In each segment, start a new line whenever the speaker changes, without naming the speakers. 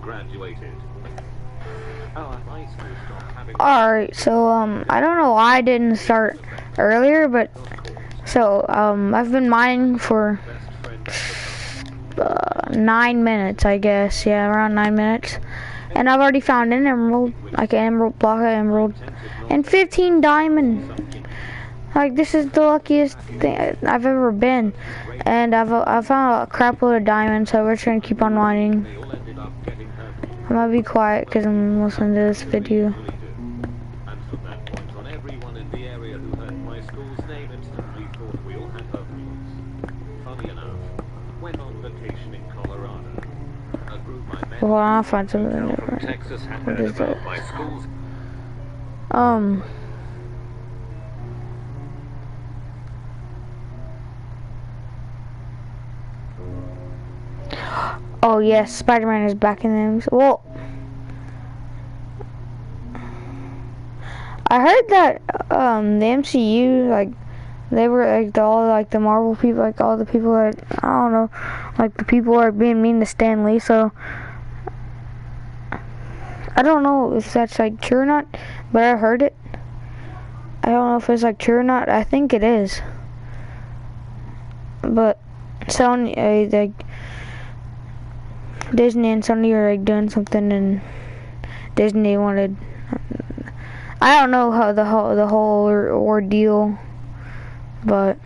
graduated. Our high school stopped having...
Alright, so, I don't know why I didn't start earlier, but, so, I've been mining for 9 minutes, I guess. Yeah, around 9 minutes. And I've already found an emerald, like an emerald, block of emerald, and 15 diamond. Like, this is the luckiest thing I've ever been. And I've found a crap load of diamonds, so we're just gonna keep on mining. I'm gonna be quiet because I'm listening to this video.
And from that point on, everyone in the area who heard my school's name instantly thought we all had overdose. Funny enough, went on vacation in Colorado. A group I met
Well, I'll find something
from
different.
Texas had
What
heard
is
about
that?
my school's...
Oh yes, Spider-Man is back in the MCU. Well, I heard that the MCU, like, they were like all like the Marvel people, like all the people that I don't know, like the people are being mean to Stan Lee. So I don't know if that's like true or not, but I heard it. I don't know if it's like true or not. I think it is. But Sony, like Disney and Sony are like doing something, and Disney wanted. I don't know how the whole ordeal, but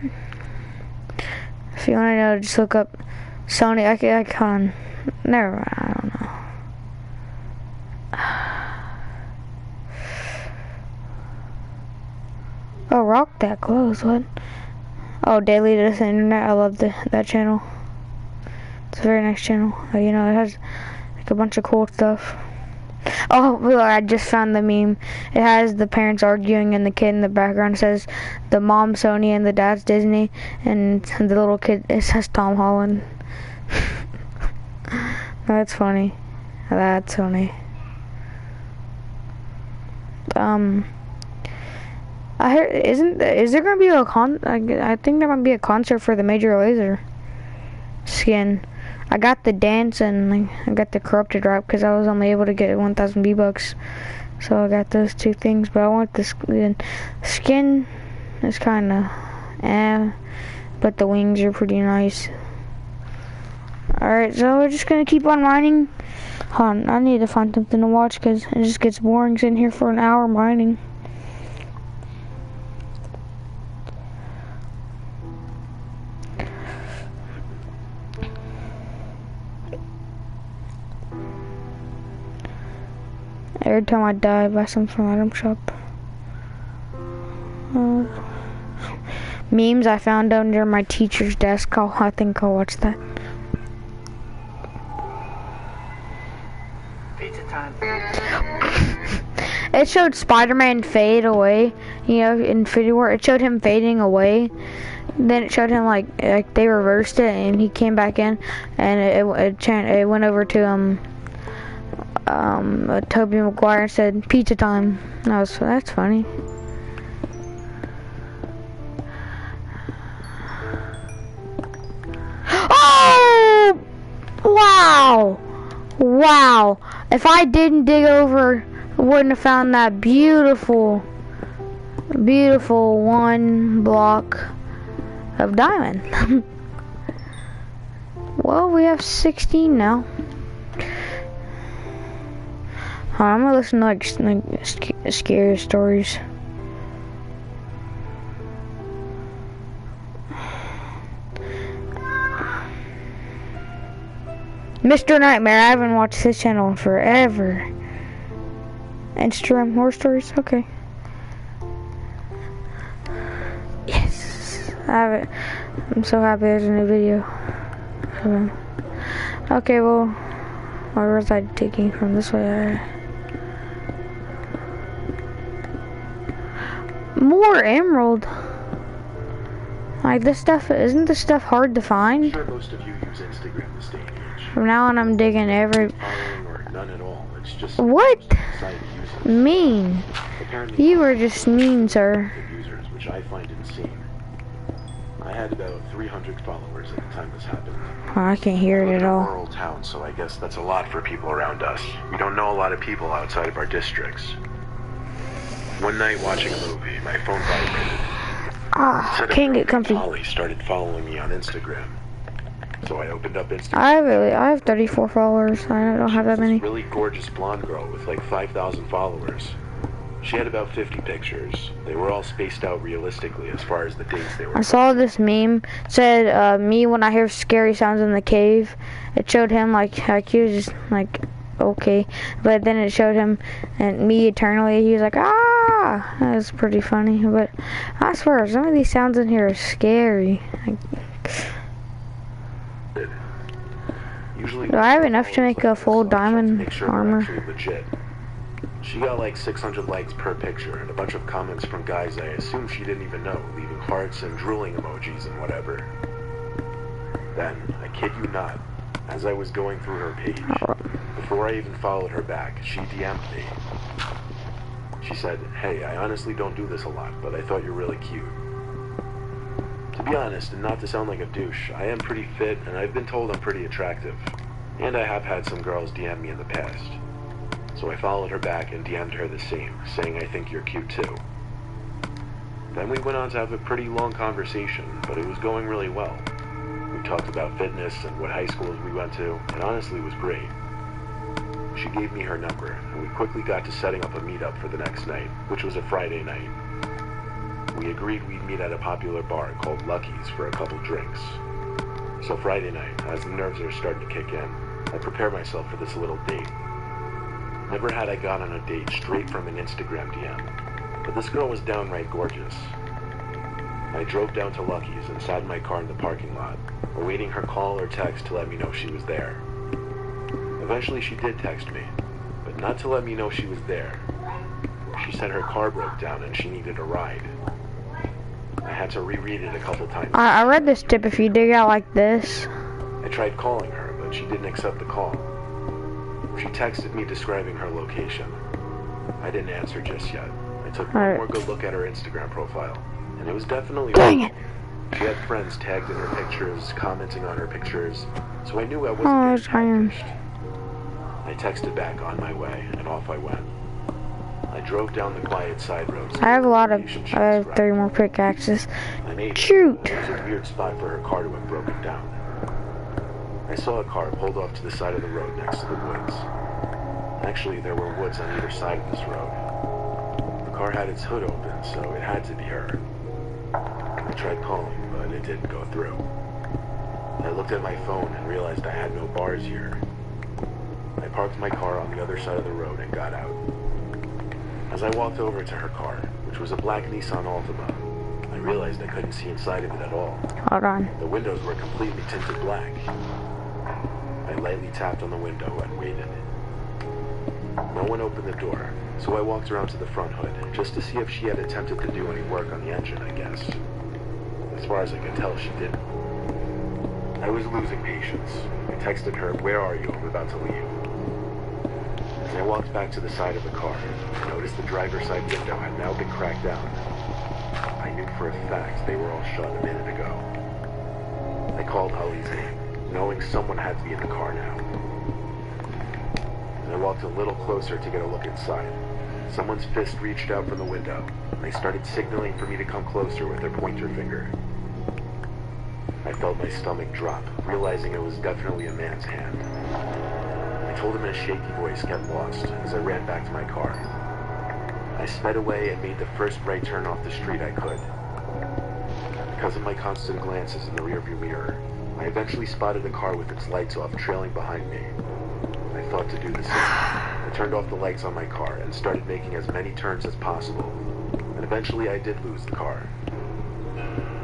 if you want to know, just look up Sony. I can never mind, I don't know. Oh, rock that close. What? Oh, Daily Dose Internet. I love that channel. It's a very nice channel. You know, it has like a bunch of cool stuff. Oh, look, I just found the meme. It has the parents arguing and the kid in the background says the mom's Sony and the dad's Disney, and the little kid, it says Tom Holland. That's funny. That's funny. I heard, is there gonna be a I think there might be a concert for the Major Lazer skin. I got the dance and like, I got the corrupted rap because I was only able to get 1,000 V-Bucks. So I got those two things, but I want the skin is kinda but the wings are pretty nice. Alright, so we're just gonna keep on mining. Hold on, I need to find something to watch because it just gets boring sitting here for an hour mining. Every time I die, I buy something from item shop. Memes I found under my teacher's desk. I think I'll watch that.
Pizza time.
It showed Spider-Man fade away. You know, in Infinity War, it showed him fading away. Then it showed him like they reversed it, and he came back in, and it went over to Tobey Maguire and said pizza time. That's funny. Oh! Wow! If I didn't dig over, I wouldn't have found that beautiful one block of diamond. Well, we have 16 now. I'm gonna listen to like scary stories. Mr. Nightmare, I haven't watched his channel in forever. Instagram horror stories, okay. Yes, I have it. I'm so happy there's a new video. Okay, well, where was I taking from this way? More emerald. Like this stuff, isn't this stuff hard to find?
Sure, most of you use Instagram this day and age.
From now on, I'm digging every.
Following or none at all. It's just
What?
decided to use it.
Mean.
Apparently,
You were just mean, sir.
users, which I find insane. I had about 300 followers at the time this happened.
Oh, I can't hear
I
it
live
at
in a
all.
rural town, so I guess that's a lot for people around us. We don't know a lot of people outside of our districts. One night watching a movie, my phone vibrated.
Ah,
Said a
can't
girl
get comfy.
named Holly started following me on Instagram. So I opened up Instagram.
I have 34 followers. I don't have that
This
many.
really gorgeous blonde girl with like 5,000 followers. She had about 50 pictures. They were all spaced out realistically as far as the dates they were.
I saw this meme. It said, me when I hear scary sounds in the cave. It showed him like he was just like, okay. But then it showed him and me eternally. He was like, ah! That was pretty funny. But I swear, some of these sounds in here are scary. Like,
Usually,
do I have enough to make a full
so I checked to
diamond
make sure they're
armor?
actually legit. She got like 600 likes per picture and a bunch of comments from guys I assume she didn't even know, leaving hearts and drooling emojis and whatever. Then, I kid you not, as I was going through her page, before I even followed her back, she DM'd me. She said, "Hey, I honestly don't do this a lot, but I thought you're really cute." To be honest, and not to sound like a douche, I am pretty fit and I've been told I'm pretty attractive. And I have had some girls DM me in the past. So I followed her back and DM'd her the same, saying I think you're cute too. Then we went on to have a pretty long conversation, but it was going really well. We talked about fitness and what high schools we went to, and honestly it was great. She gave me her number, and we quickly got to setting up a meetup for the next night, which was a Friday night. We agreed we'd meet at a popular bar called Lucky's for a couple drinks. So Friday night, as the nerves are starting to kick in, I prepare myself for this little date. Never had I gone on a date straight from an Instagram DM, but this girl was downright gorgeous. I drove down to Lucky's and sat in my car in the parking lot, awaiting her call or text to let me know she was there. Eventually she did text me, but not to let me know she was there. She said her car broke down and she needed a ride. I had to reread it a couple times.
I read this tip. If you dig out like this,
I tried calling her, but she didn't accept the call. She texted me describing her location. I didn't answer just yet. I took one
Alright.
more good look at her Instagram profile, and it was definitely
Dang
her.
it.
She had friends tagged in her pictures, commenting on her pictures, so I knew I
Oh,
wasn't
it's
getting
fine.
catfished. I texted back on my way, and off I went. I drove down the quiet side roads.
I have a lot of.
Relationship
I have
described.
3 more pickaxes.
I made it.
Shoot.
It was a weird spot for her car to have broken down. I saw a car pulled off to the side of the road next to the woods. Actually, there were woods on either side of this road. The car had its hood open, so it had to be her. I tried calling, but it didn't go through. I looked at my phone and realized I had no bars here. I parked my car on the other side of the road and got out. As I walked over to her car, which was a black Nissan Altima, I realized I couldn't see inside of it at all.
Hold on.
The windows were completely tinted black. I lightly tapped on the window and waited. No one opened the door, so I walked around to the front hood, just to see if she had attempted to do any work on the engine, I guess. As far as I could tell, she didn't. I was losing patience. I texted her, "Where are you? I'm about to leave." As I walked back to the side of the car, I noticed the driver's side window had now been cracked down. I knew for a fact they were all shut a minute ago. I called Holly's name, knowing someone had to be in the car now. As I walked a little closer to get a look inside, someone's fist reached out from the window, and they started signaling for me to come closer with their pointer finger. I felt my stomach drop, realizing it was definitely a man's hand. I told him in a shaky voice, "Get lost," as I ran back to my car. I sped away and made the first right turn off the street I could. Because of my constant glances in the rearview mirror, I eventually spotted a car with its lights off trailing behind me. I thought to do the same. I turned off the lights on my car and started making as many turns as possible, and eventually I did lose the car.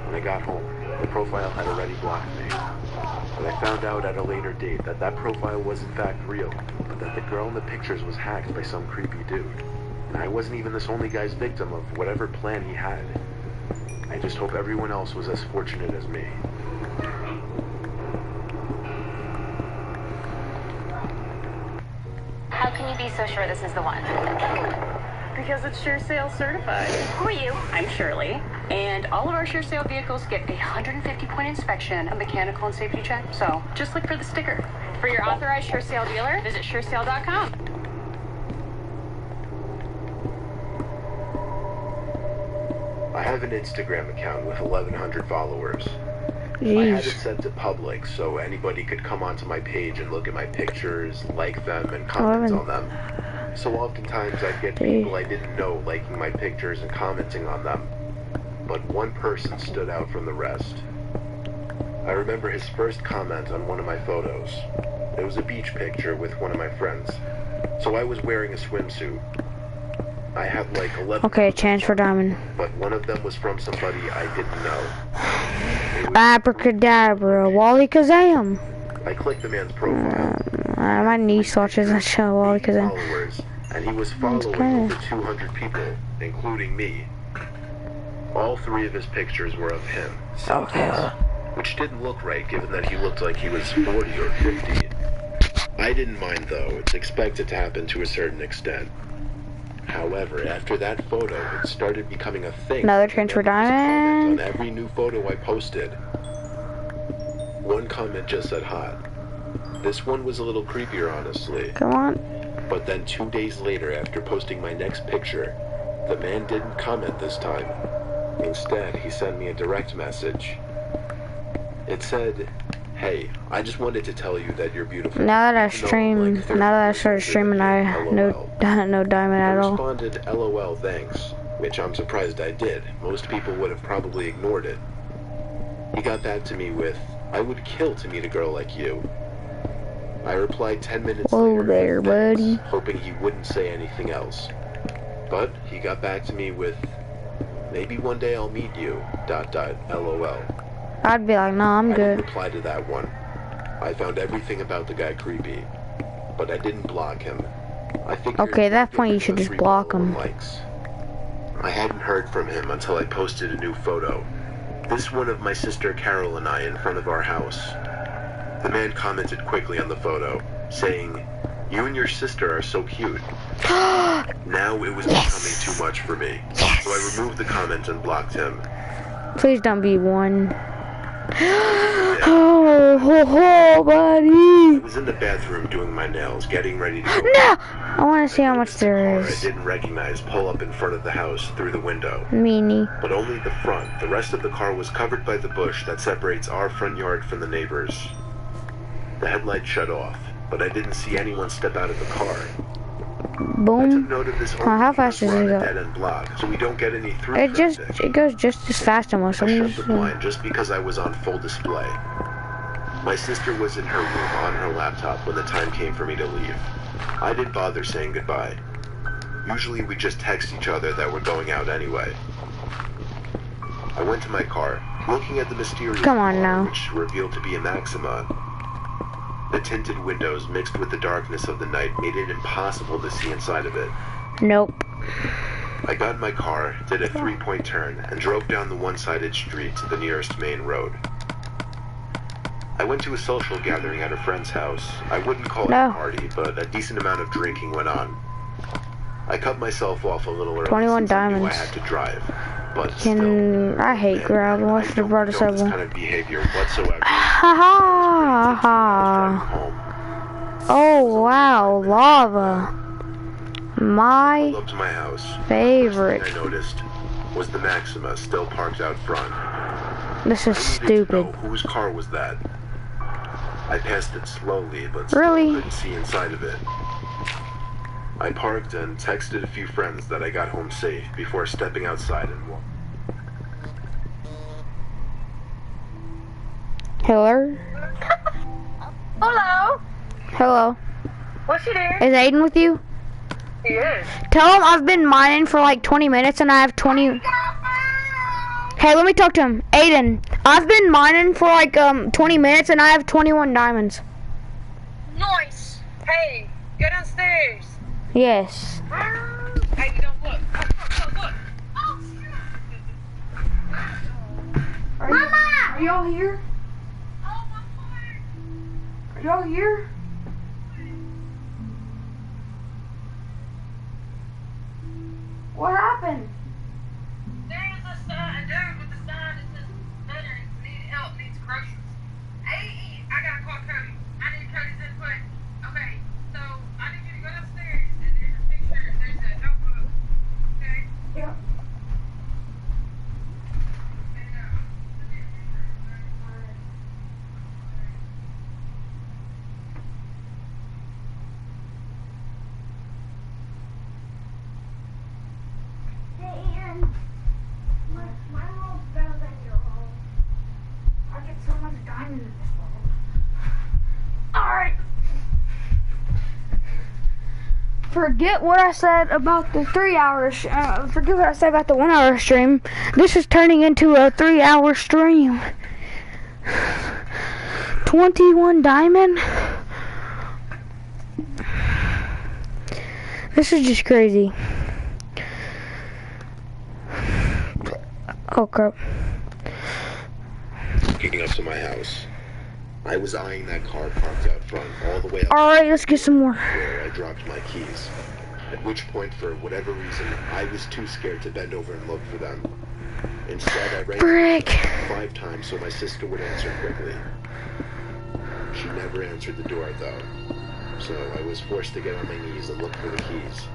When I got home, the profile had already blocked me, but I found out at a later date that that profile was in fact real, but that the girl in the pictures was hacked by some creepy dude, and I wasn't even this only guy's victim of whatever plan he had. I just hope everyone else was as fortunate as me.
How can you be so sure this is the one? because it's Sure Sale certified.
Who are you?
I'm Shirley, and all of our Sure Sale vehicles get a 150-point inspection, a mechanical and safety check. So just look for the sticker. For your authorized Sure Sale dealer, visit SureSale.com.
I have an Instagram account with 1,100 followers. I had it
Jeez.
set to public so anybody could come onto my page and look at my pictures, like them, and comment on them. So oftentimes I'd get people I didn't know liking my pictures and commenting on them. But one person stood out from the rest. I remember his first comment on one of my photos. It was a beach picture with one of my friends. So I was wearing a swimsuit. I had like 11.
Okay, chance for diamond.
But one of them was from somebody I didn't know. It was-
Abracadabra, Wally Kazam.
I clicked the man's profile.
My niece watches that show, Wally Kazam.
Followers, and he was following
Okay.
over 200 people, including me. All 3 of his pictures were of him, selfies, which didn't look right given that he looked like he was 40 or 50. I didn't mind though, it's expected to happen to a certain extent. However, after that photo, it started becoming a thing.
Another chance for diamond.
On every new photo I posted. One comment just said hot. This one was a little creepier, honestly.
Come on.
But then 2 days later, after posting my next picture, the man didn't comment this time. Instead, he sent me a direct message. It said, "Hey, I just wanted to tell you that you're beautiful."
Now that I
Even though I'm
stream,
like 30
now that I
years
started
older than
streaming,
you,
I
LOL.
no diamond
I
at all.
responded, "LOL, thanks," which I'm surprised I did. Most people would have probably ignored it. He got back to me with, "I would kill to meet a girl like you." I replied 10 minutes
Whoa
later,
there,
"Thanks,"
buddy.
hoping he wouldn't say anything else. But he got back to me with, "Maybe one day I'll meet you, ... LOL.
I'd be like, nah, I'm
I didn't
good.
reply to that one. I found everything about the guy creepy, but I didn't block him. I figured
Okay, at that
he'd
point
get
you should
the
just
3
block
follower
him.
likes. I hadn't heard from him until I posted a new photo. This one of my sister Carol and I in front of our house. The man commented quickly on the photo, saying, "You and your sister are so cute." Now it was becoming too much for me, so I removed the comment and blocked him.
Please don't be one.
Yeah.
Oh, ho, ho,
I
buddy.
was in the bathroom doing my nails, getting ready to go.
No! I want to see how much
Noticed a
there
car I
is.
didn't recognize pull up in front of the house through the window,
Meanie.
but only the front. The rest of the car was covered by the bush that separates our front yard from the neighbors. The headlight shut off, but I didn't see anyone step out of the car. I took
Boom.
note of this
Oh, how
only
fast
because
does
we're
it
on a
go?
dead-end block, so we don't get any through
It
traffic.
goes just as fast almost.
I
I'm
shut
just,
the blind just because I was on full display. My sister was in her room on her laptop when the time came for me to leave. I didn't bother saying goodbye. Usually we just text each other that we're going out anyway. I went to my car, looking at the mysterious
Come on
car,
now.
which revealed to be a Maxima. The tinted windows mixed with the darkness of the night made it impossible to see inside of it.
nope.
I got in my car, did a 3-point turn, and drove down the one-sided street to the nearest main road. I went to a social gathering at a friend's house. I wouldn't call it
No.
a party, but a decent amount of drinking went on. I cut myself off a little early
21
since I knew I
diamonds.
had to drive, but still,
I hate gravel.
I
What's the
don't
brother
condone this
seven?
kind of behavior whatsoever.
Ha ha
Driving
ha.
home.
Oh wow, lava. My
Pulled up to my house.
favorite.
First thing I noticed was the Maxima still parked out front.
This is
I needed to know
stupid.
whose car was that. I passed it slowly, but still
Really?
couldn't see inside of it. I parked and texted a few friends that I got home safe before stepping outside and walked.
Hello?
Hello.
Hello.
What's she doing?
Is Aiden with you?
He is.
Tell him I've been mining for like 20 minutes and I have 20... Hey, let me talk to him. Aiden, I've been mining for like 20 minutes and I have 21 diamonds.
Nice. Hey, go downstairs.
Yes.
Hey, you don't look. Look.
Are y'all here? Are y'all here? What happened?
There's a dude with a sign that says veterans need help, needs groceries. Hey, I gotta call Cody. I need Cody's input. Okay, so I need you to go downstairs and there's a picture, there's a notebook. Okay?
Yeah. My world's better than your world. I get so much diamond in this world. Alright. Forget what I said about the 3 hours. Forget what I said about the 1 hour stream. This is turning into a 3 hour stream. 21 diamond? This is just crazy. Oh crap.
Kicking up to my house. I was eyeing that car parked out front all the way up
Alright, let's get some more.
where I dropped my keys. At which point, for whatever reason, I was too scared to bend over and look for them. Instead, I rang
Frick.
5 times so my sister would answer quickly. She never answered the door, though, so I was forced to get on my knees and look for the keys.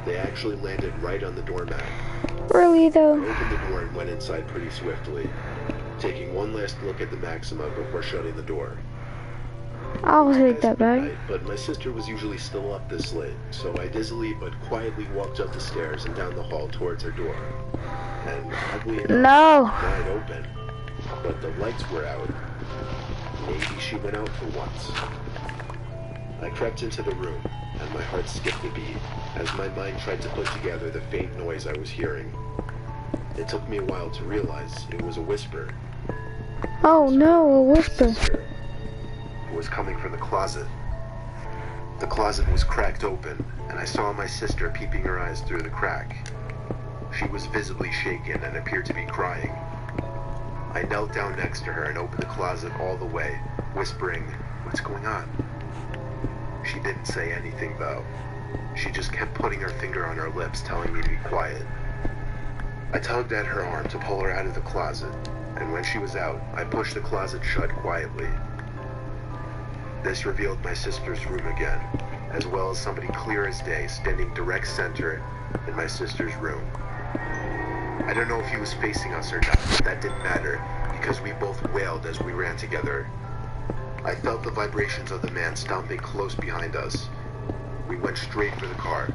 They actually landed right on the doormat.
Really
I
though?
opened the door and went inside pretty swiftly, taking one last look at the Maxima before shutting the door.
I'll take that back.
Midnight, but my sister was usually still up this late, so I dizzily but quietly walked up the stairs and down the hall towards her door. And oddly enough,
No.
wide open, but the lights were out. Maybe she went out for once. I crept into the room, and my heart skipped a beat as my mind tried to put together the faint noise I was hearing. It took me a while to realize it was a whisper.
Oh no, a whisper.
Sister, who was coming from the closet. The closet was cracked open, and I saw my sister peeping her eyes through the crack. She was visibly shaken and appeared to be crying. I knelt down next to her and opened the closet all the way, whispering, "What's going on?" She didn't say anything, though. She just kept putting her finger on her lips, telling me to be quiet. I tugged at her arm to pull her out of the closet, and when she was out, I pushed the closet shut quietly. This revealed my sister's room again, as well as somebody clear as day standing direct center in my sister's room. I don't know if he was facing us or not, but that didn't matter, because we both wailed as we ran together. I felt the vibrations of the man stomping close behind us. We went straight for the car.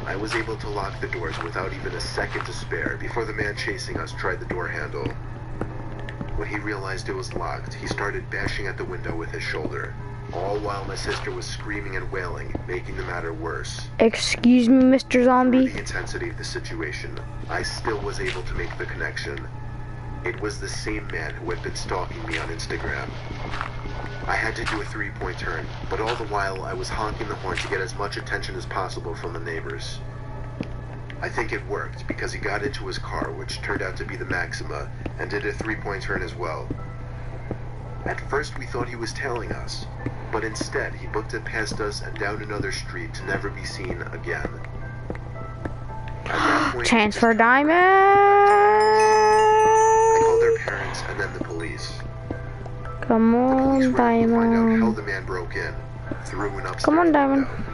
I was able to lock the doors without even a second to spare before the man chasing us tried the door handle. When he realized it was locked, he started bashing at the window with his shoulder, all while my sister was screaming and wailing, making the matter worse.
Excuse me, Mr.
Through
Zombie.
the intensity of the situation, I still was able to make the connection. It was the same man who had been stalking me on Instagram. I had to do a 3-point turn, but all the while I was honking the horn to get as much attention as possible from the neighbors. I think it worked, because he got into his car, which turned out to be the Maxima, and did a 3-point turn as well. At first we thought he was tailing us, but instead he booked it past us and down another street to never be seen again. At that point,
Transfer
I
diamond.
called their parents and then the police.
Come
The police
on,
were able to find out how
diamond.
the man broke in, through an upstairs
Come on, Diamond.
window.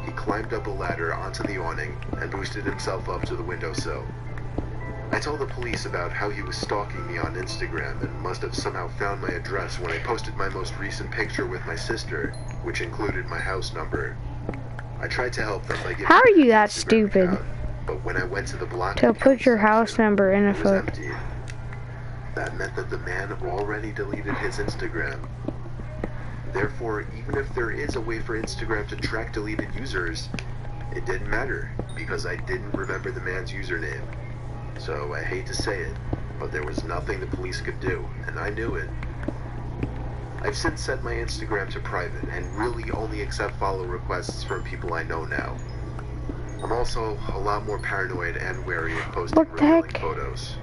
He climbed up a ladder onto the awning and boosted himself up to the windowsill. I told the police about how he was stalking me on Instagram and must have somehow found my address when I posted my most recent picture with my sister, which included my house number. I tried to help them by giving
How are
them
you
an
that
Instagram
stupid?
account, but when I went to the block
To
account
put your
section,
house number in a
it was
photo.
empty. That meant that the man already deleted his Instagram. Therefore, even if there is a way for Instagram to track deleted users, it didn't matter, because I didn't remember the man's username. So I hate to say it, but there was nothing the police could do, and I knew it. I've since set my Instagram to private, and really only accept follow requests from people I know now. I'm also a lot more paranoid and wary of posting
What the
revealing
heck?
photos.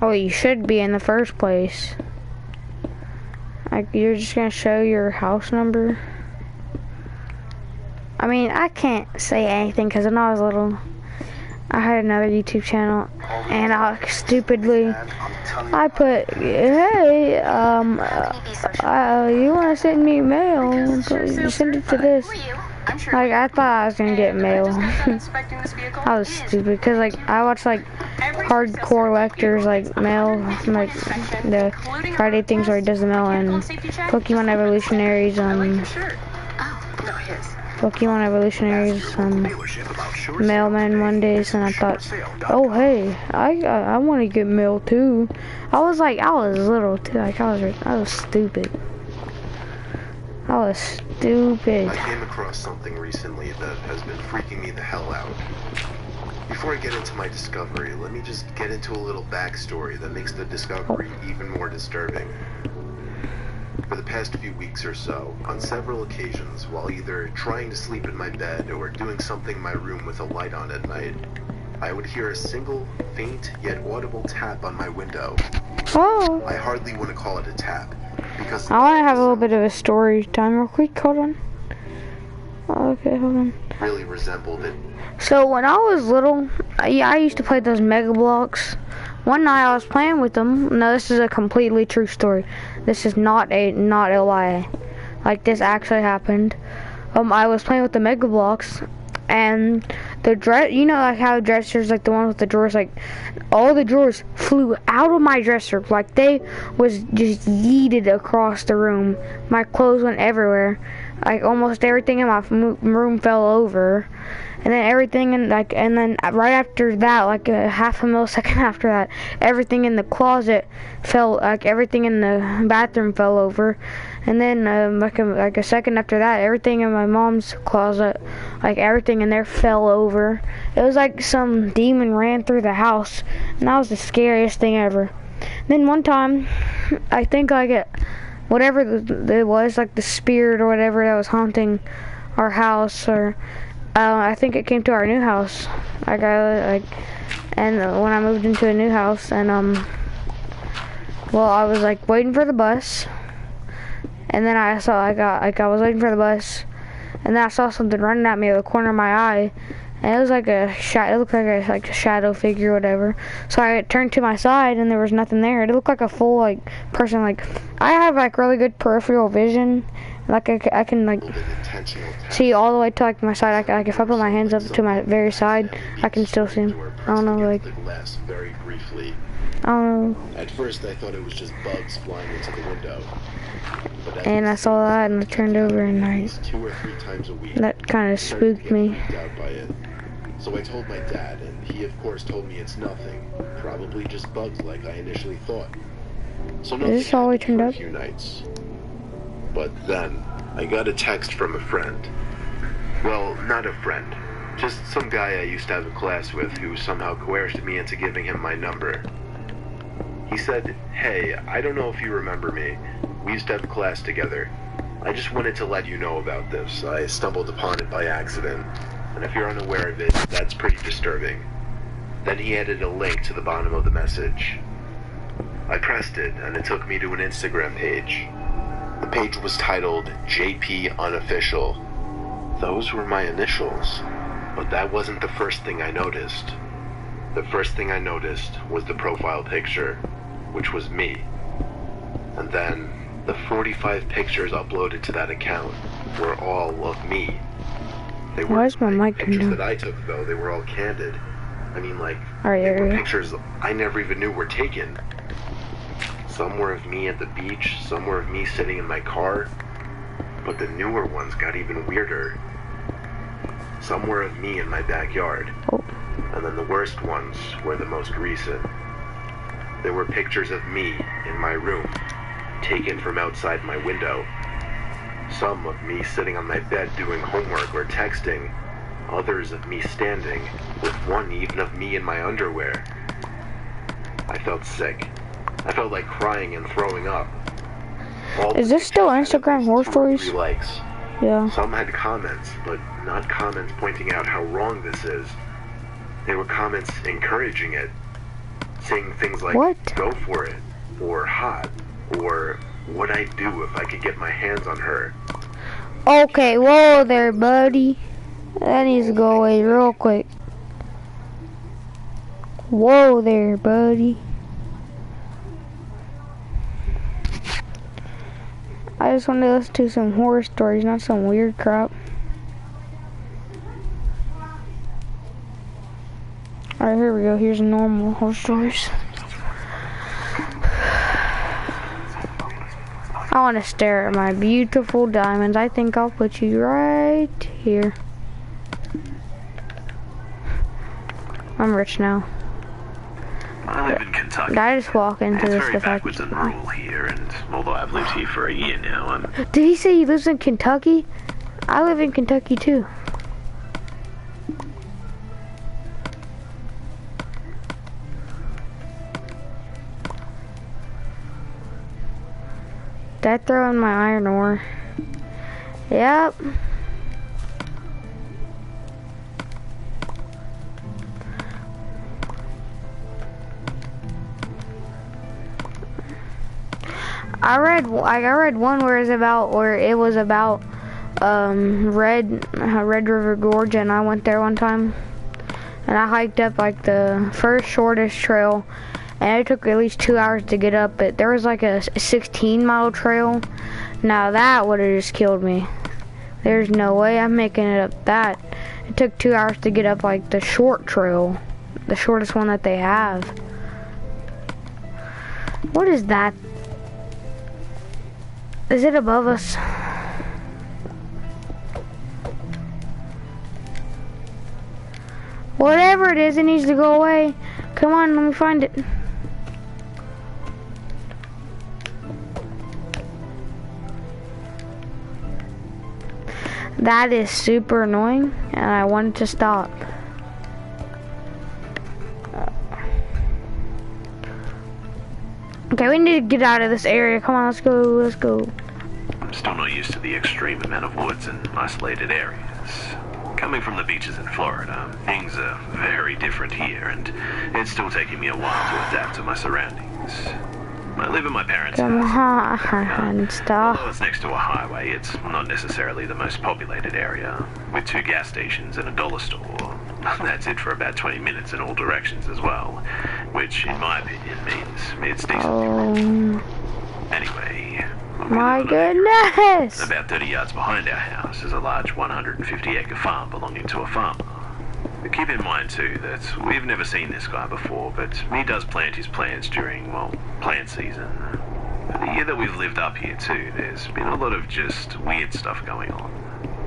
Oh, you should be in the first place. Like, you're just gonna show your house number? mean, I can't say anything because when I was little, I had another YouTube channel, and I stupidly, I put, hey, you want to send me mail? You send it to this. Like, I thought I was gonna get mail. I was stupid because, like, I watch like hardcore lectors, like mail, like the Friday things where he does the mail, and Pokemon Evolutionaries, mailman Mondays, and I thought, oh hey, I want to get mail too. I was little too, like I was stupid. I was stupid.
I came across something recently that has been freaking me the hell out. Before I get into my discovery, let me just get into a little backstory that makes the discovery even more disturbing. For the past few weeks or so, on several occasions, while either trying to sleep in my bed or doing something in my room with a light on at night, I would hear a single, faint, yet audible tap on my window.
Oh.
I hardly want to call it a tap, because
I want to have a little bit of a story time real quick. Hold on. Okay, hold on.
really resembled it.
So when I was little, I used to play those Mega Bloks. One night I was playing with them. No, this is a completely true story. This is not a lie. Like, this actually happened. I was playing with the Mega Bloks, and the dress, you know, like how dressers, like the ones with the drawers, like all the drawers flew out of my dresser, like they was just yeeted across the room. My clothes went everywhere. Like almost everything in my room fell over. And then everything in and then right after that, like a half a millisecond after that, everything in the closet fell, like everything in the bathroom fell over. And then like a second after that, everything in my mom's closet, like everything in there fell over. It was like some demon ran through the house, and that was the scariest thing ever. Then one time, I think like whatever it was, like the spirit or whatever that was haunting our house, or I think it came to our new house. And when I moved into a new house, and well, I was like waiting for the bus, and then I saw I was waiting for the bus, and then I saw something running at me at the corner of my eye, and it was like it looked like a shadow figure or whatever. So I turned to my side, and there was nothing there. It looked like a full like person. Like I have like really good peripheral vision. Like I can like see all the way to like my side. Like if I put my hands up to my very side, I can still see him. I don't know, like
very briefly.
I don't know.
At first, I thought it was just bugs flying into the window. But
and I saw that, and I turned over, and
2 or 3 times a week,
that kind of spooked me.
Out by it. So I told my dad, and he of course told me it's nothing, probably just bugs like I initially thought. So nothing
Is this all we
happened
turned
for a
up?
few nights. But then, I got a text from a friend. Well, not a friend. Just some guy I used to have a class with who somehow coerced me into giving him my number. He said, "Hey, I don't know if you remember me. We used to have a class together. I just wanted to let you know about this. I stumbled upon it by accident. And if you're unaware of it, that's pretty disturbing." Then he added a link to the bottom of the message. I pressed it, and it took me to an Instagram page. The page was titled JP Unofficial. Those were my initials, but that wasn't the first thing I noticed. The first thing I noticed was the profile picture, which was me. And then, the 45 pictures uploaded to that account were all of me. They
Why is my mic
pictures
turned
that I took, though. They were all candid. I mean, like,
Alright,
they were
yeah.
pictures I never even knew were taken. Some were of me at the beach, some were of me sitting in my car, but the newer ones got even weirder. Some were of me in my backyard, and then the worst ones were the most recent. There were pictures of me in my room, taken from outside my window. Some of me sitting on my bed doing homework or texting, others of me standing, with one even of me in my underwear. I felt sick. I felt like crying and throwing up.
Is this still Instagram horror stories?
3 likes.
Yeah.
Some had comments, but not comments pointing out how wrong this is. They were comments encouraging it, saying things like,
What?
"Go for it," or "hot," or "what'd I do if I could get my hands on her?"
Okay, whoa there, buddy. That needs to go away real quick. Whoa there, buddy. I just want to listen to some horror stories, not some weird crap. Alright, here we go. Here's normal horror stories. I want to stare at my beautiful diamonds. I think I'll put you right here. I'm rich now.
I live in Kentucky.
Did I just walk into
It's
this
very
defect?
backwards and rural here, and although I've lived here for a year now, I'm...
Did he say he lives in Kentucky? I live in Kentucky too. Did I throw in my iron ore? Yep. I read one where it was about Red River Gorge, and I went there one time, and I hiked up like the first shortest trail, and it took at least 2 hours to get up it. There was like a 16-mile trail. Now that would have just killed me. There's no way I'm making it up that. It took 2 hours to get up like the short trail, the shortest one that they have. What is that? Is it above us? Whatever it is, it needs to go away. Come on, let me find it. That is super annoying, and I want it to stop. Okay, we need to get out of this area. Come on, let's go, let's go.
I'm still not used to the extreme amount of woods and isolated areas. Coming from the beaches in Florida, things are very different here, and it's still taking me a while to adapt to my surroundings. I live in my parents'
Come
house.
on, stop.
Although it's next to a highway, it's not necessarily the most populated area, with 2 gas stations and a dollar store. That's it for about 20 minutes in all directions as well, which, in my opinion, means it's decent. Anyway,
My goodness!
about 30 yards behind our house is a large 150-acre farm belonging to a farmer. But keep in mind, too, that we've never seen this guy before, but he does plant his plants during, well, plant season. The year that we've lived up here, too, there's been a lot of just weird stuff going on.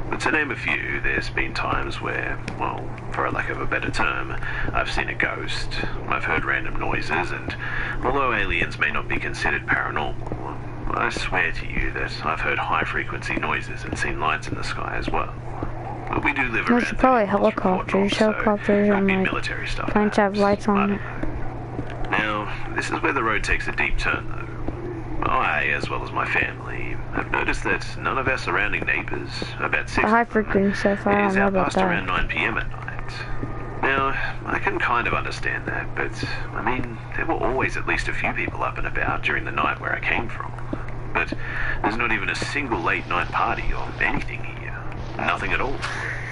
But to name a few, there's been times where, well, for a lack of a better term, I've seen a ghost, I've heard random noises, and although aliens may not be considered paranormal, I swear to you that I've heard high-frequency noises and seen lights in the sky as well. But we do live
There's
around
probably
30 miles from Fort
helicopters.
Knox, so
Helicopters
could
and
be
like
military stuff,
planes have lights on it.
Now, this is where the road takes a deep turn, though. I, as well as my family, have noticed that none of our surrounding neighbors, about 6
The high frequency stuff, I
it
don't
is
know
out
about
past around
that.
9 p.m. at night. Now, I can kind of understand that, but, I mean, there were always at least a few people up and about during the night where I came from. But there's not even a single late-night party or anything here. Nothing at all.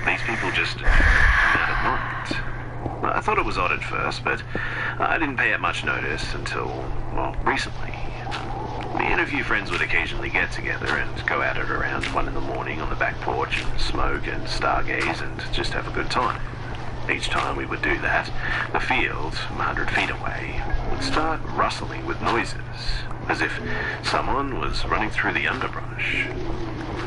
These people just come out at night. I thought it was odd at first, but I didn't pay it much notice until, well, recently. Me and a few friends would occasionally get together and go at it around 1 in the morning on the back porch and smoke and stargaze and just have a good time. Each time we would do that, the field, 100 feet away, would start rustling with noises, as if someone was running through the underbrush.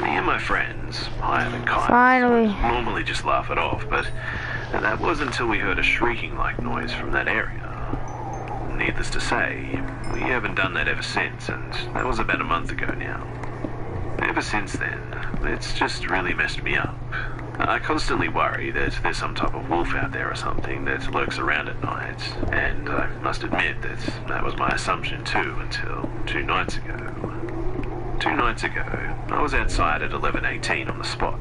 Me and my friends, higher than kites,
Finally.
would normally just laugh it off, but that was until we heard a shrieking-like noise from that area. Needless to say, we haven't done that ever since, and that was about a month ago now. Ever since then, it's just really messed me up. I constantly worry that there's some type of wolf out there or something that lurks around at night, and I must admit that that was my assumption too until 2 nights ago. 2 nights ago, I was outside at 11:18 on the spot.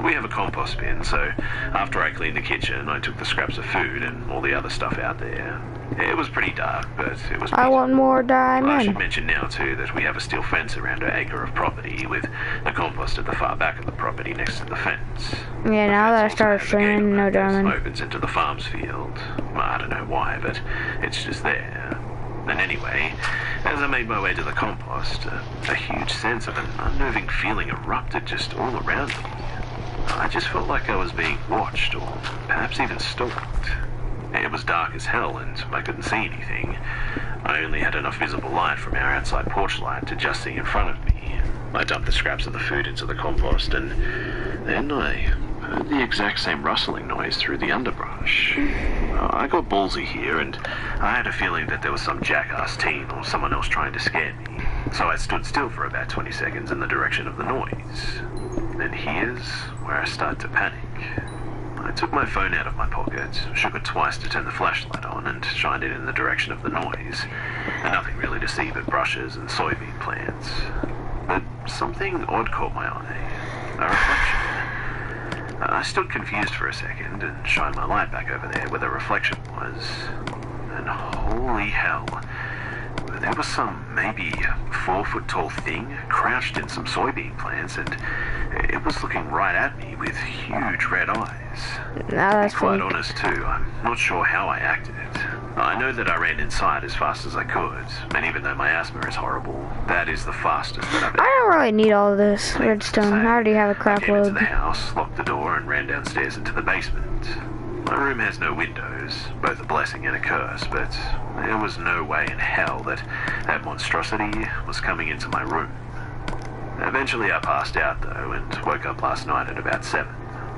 We have a compost bin, so after I cleaned the kitchen, I took the scraps of food and all the other stuff out there. It was pretty dark, but it was
I want more
I should
diamond.
mention now, too, that we have a steel fence around our acre of property, with the compost at the far back of the property next to the fence.
Yeah, now that I
The fence also
started
has a gate
streaming,
on
no
it that
diamond.
opens into the farm's field. Well, I don't know why, but it's just there. And anyway, as I made my way to the compost, a huge sense of an unnerving feeling erupted just all around me. I just felt like I was being watched, or perhaps even stalked. It was dark as hell, and I couldn't see anything. I only had enough visible light from our outside porch light to just see in front of me. I dumped the scraps of the food into the compost, and then I heard the exact same rustling noise through the underbrush. I got ballsy here, and I had a feeling that there was some jackass teen or someone else trying to scare me. So I stood still for about 20 seconds in the direction of the noise. Then here's where I started to panic. I took my phone out of my pocket, shook it twice to turn the flashlight on, and shined it in the direction of the noise. And nothing really to see but brushes and soybean plants. But something odd caught my eye. A reflection. I stood confused for a second and shined my light back over there where the reflection was. And holy hell, there was some maybe 4-foot tall thing crouched in some soybean plants, and it was looking right at me with huge red eyes.
Now
To
that's
be quite
fake.
honest too, I'm not sure how I acted. I know that I ran inside as fast as I could, and even though my asthma is horrible, that is the fastest that I've
I
ever.
don't really need all this redstone. I already have a crap
I came into
load.
the house, locked the door, and ran downstairs into the basement. My room has no windows, both a blessing and a curse, but there was no way in hell that that monstrosity was coming into my room. Eventually I passed out though, and woke up last night at about 7.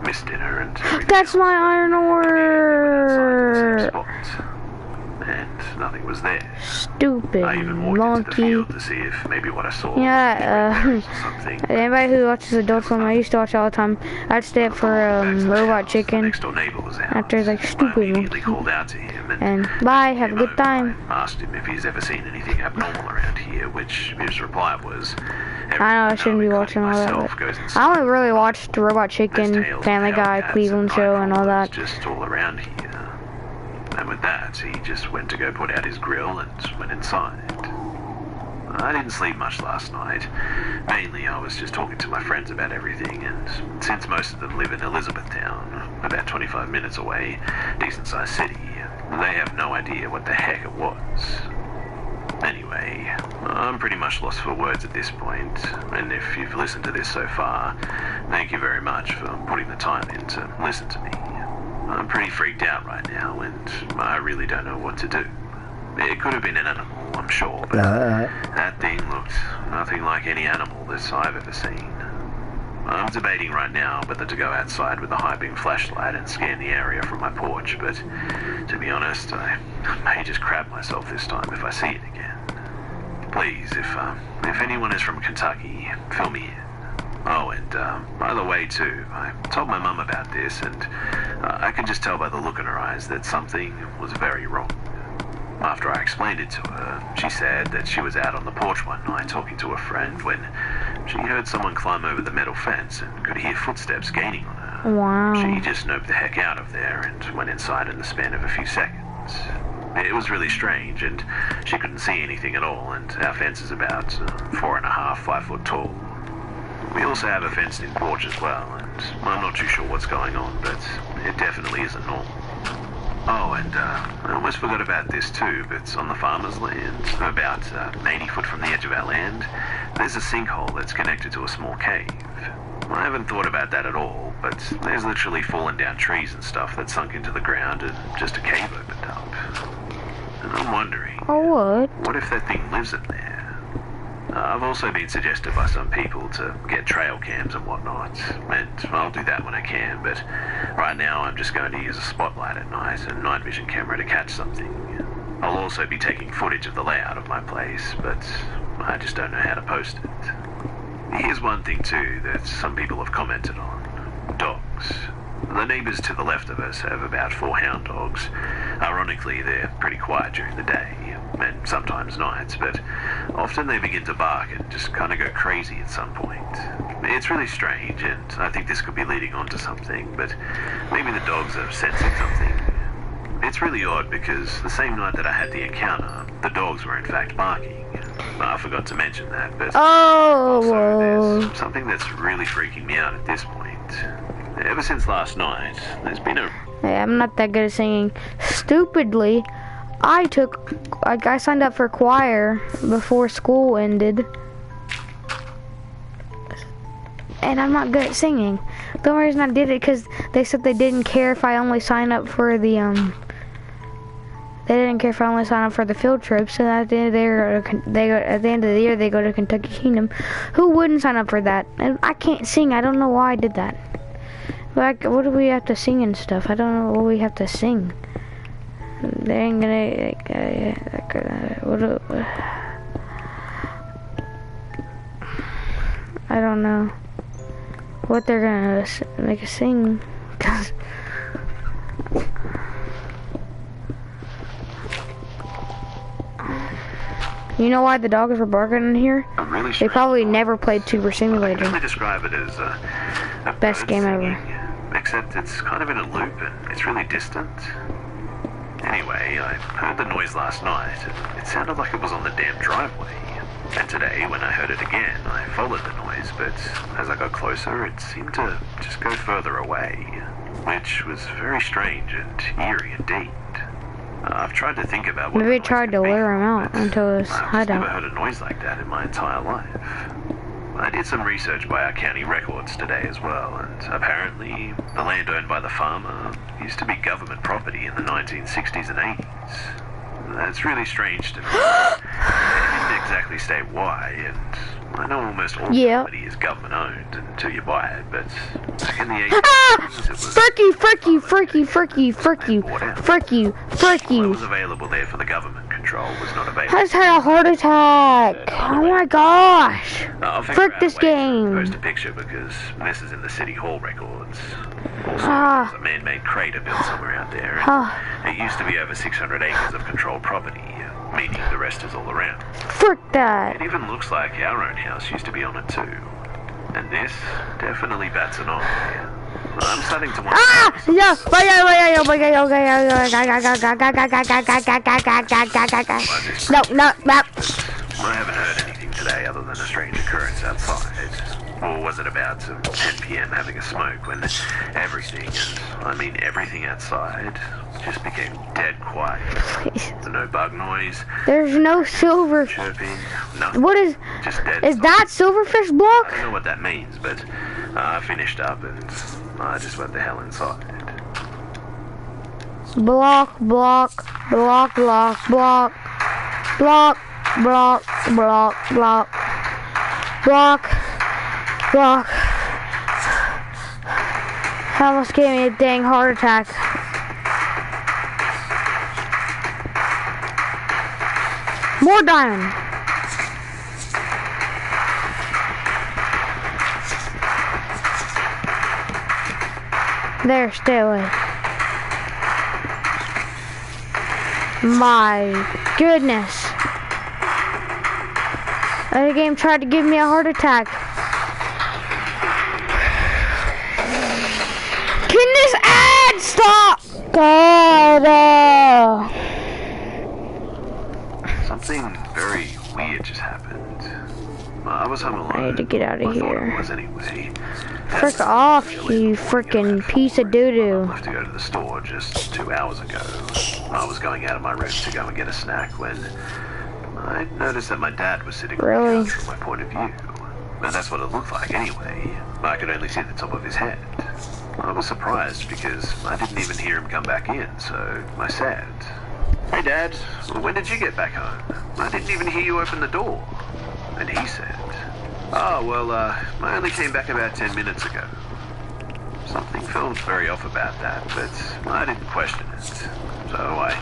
Missed dinner and everything
That's
else.
my iron ore.
Spot, and nothing was there.
Stupid
I even walked into the
monkey.
field to see if maybe what I saw
Yeah,
was berries or something.
Anybody who watches Adult Swim, I used to watch all the time. I'd stay up for
Back to the
Robot
house,
Chicken.
The next door neighbor was out.
After he's like,
I
stupid
immediately
monkey.
called out to him
And bye, have a
came
good
over.
time.
I asked him if he's ever seen anything abnormal around here, which his reply was,
I know I shouldn't be watching all that, but I only really watched Robot Chicken, Family Guy, Cleveland Show, and all that.
Just all around here. And with that, he just went to go put out his grill and went inside. I didn't sleep much last night. Mainly, I was just talking to my friends about everything, and since most of them live in Elizabethtown, about 25 minutes away, decent-sized city, they have no idea what the heck it was. Anyway, I'm pretty much lost for words at this point, and if you've listened to this so far, thank you very much for putting the time in to listen to me. I'm pretty freaked out right now, and I really don't know what to do. It could have been an animal, I'm sure, but that thing looked nothing like any animal that I've ever seen. I'm debating right now whether to go outside with a high-beam flashlight and scan the area from my porch, but to be honest, I may just crap myself this time if I see it again. Please, if anyone is from Kentucky, fill me in. Oh, and by the way, too, I told my mum about this, and I can just tell by the look in her eyes that something was very wrong. After I explained it to her, she said that she was out on the porch one night talking to a friend when she heard someone climb over the metal fence and could hear footsteps gaining on her.
Wow.
She just noped the heck out of there and went inside in the span of a few seconds. It was really strange, and she couldn't see anything at all, and our fence is about 4.5, 5 foot tall. We also have a fenced-in porch as well, and I'm not too sure what's going on, but it definitely isn't normal. Oh, and I almost forgot about this too, but on the farmer's land, about 80 foot from the edge of our land, there's a sinkhole that's connected to a small cave. I haven't thought about that at all, but there's literally fallen down trees and stuff that sunk into the ground and just a cave opened up. And I'm wondering,
Oh, what?
if that thing lives in there? I've also been suggested by some people to get trail cams and whatnot, and I'll do that when I can, but right now I'm just going to use a spotlight at night and night vision camera to catch something. I'll also be taking footage of the layout of my place, but I just don't know how to post it. Here's one thing too that some people have commented on. Dogs. The neighbours to the left of us have about 4 hound dogs. Ironically, they're pretty quiet during the day, and sometimes nights, but often they begin to bark and just kind of go crazy at some point. It's really strange, and I think this could be leading on to something, but maybe the dogs are sensing something. It's really odd because the same night that I had the encounter, the dogs were in fact barking. I forgot to mention that, but also
Oh,
there's something that's really freaking me out at this point. Ever since last night, there's been a...
hey, I'm not that good at singing. Stupidly, I signed up for choir before school ended. And I'm not good at singing. The only reason I did it because they said they didn't care if I only signed up for the they didn't care if I only signed up for the field trip. So at the end of the year, they go to Kentucky Kingdom. Who wouldn't sign up for that? And I can't sing. I don't know why I did that. Like, what do we have to sing and stuff? I don't know what we have to sing. They ain't gonna. I don't know what they're gonna make us sing. Cause you know why the dogs were barking in here?
I'm really
They probably never played Tuber
I can
Simulator.
only describe it as a
Best
bird
game
singing,
ever.
Except it's kind of in a loop and it's really distant. Anyway, I heard the noise last night. It sounded like it was on the damn driveway. And today, when I heard it again, I followed the noise, but as I got closer, it seemed to just go further away, which was very strange and eerie indeed. I've tried to think about what
Maybe
the
I
noise
tried to
could be,
lure him out
but
until his
I've never
hideout.
heard a noise like that in my entire life. I did some research by our county records today as well, and apparently the land owned by the farmer used to be government property in the 1960s and 80s. That's really strange to me. They didn't exactly state why, and I know almost all
Yeah.
property is government owned until you buy it, but back in the 80s,
Ah!
it was
Frick you, frick you, frick you, frick you, frick you, frick you, frick
what
you.
was available there for the government control was not
I
available.
just had a heart attack. Oh my gosh.
I'll figure
Frick
out
this
a way to
game.
post a picture because this is in the city hall records. Also,
Ah.
there's a man-made crater built somewhere out there. And
Ah.
it used to be over 600 acres of controlled property, meaning the rest is all around.
Frick that.
It even looks like our own house used to be on it too. And this definitely bats an eye. I'm starting to wonder.
Ah! Yeah! No, no, no.
I haven't heard anything today other than a strange occurrence outside. Or was it about 10 p.m. having a smoke when everything, and I mean everything outside, just became dead quiet? No bug noise,
There's no silver.
chirping, nothing.
What is?
Just dead
Is
silence.
that silverfish
I
block?
don't know what that means, but I finished up and I just went the hell inside.
Block, block, block, block, block, block, block, block, block, block, block. That almost gave me a dang heart attack. More diamond. There, stay away. My goodness. That game tried to give me a heart attack. Can this ad stop? God.
Something very weird just happened. I was home alone.
I need to get out of
I thought
here.
it was anyway.
Frick off, you frickin' piece of
I
doo-doo.
left to go to the store just 2 hours ago. I was going out of my room to go and get a snack when I noticed that my dad was sitting on
Really?
the couch from my point of view. And that's what it looked like anyway. I could only see the top of his head. I was surprised because I didn't even hear him come back in, so I said, "Hey Dad, when did you get back home? I didn't even hear you open the door." And he said, "Oh, well, I only came back about 10 minutes ago." Something felt very off about that, but I didn't question it. So I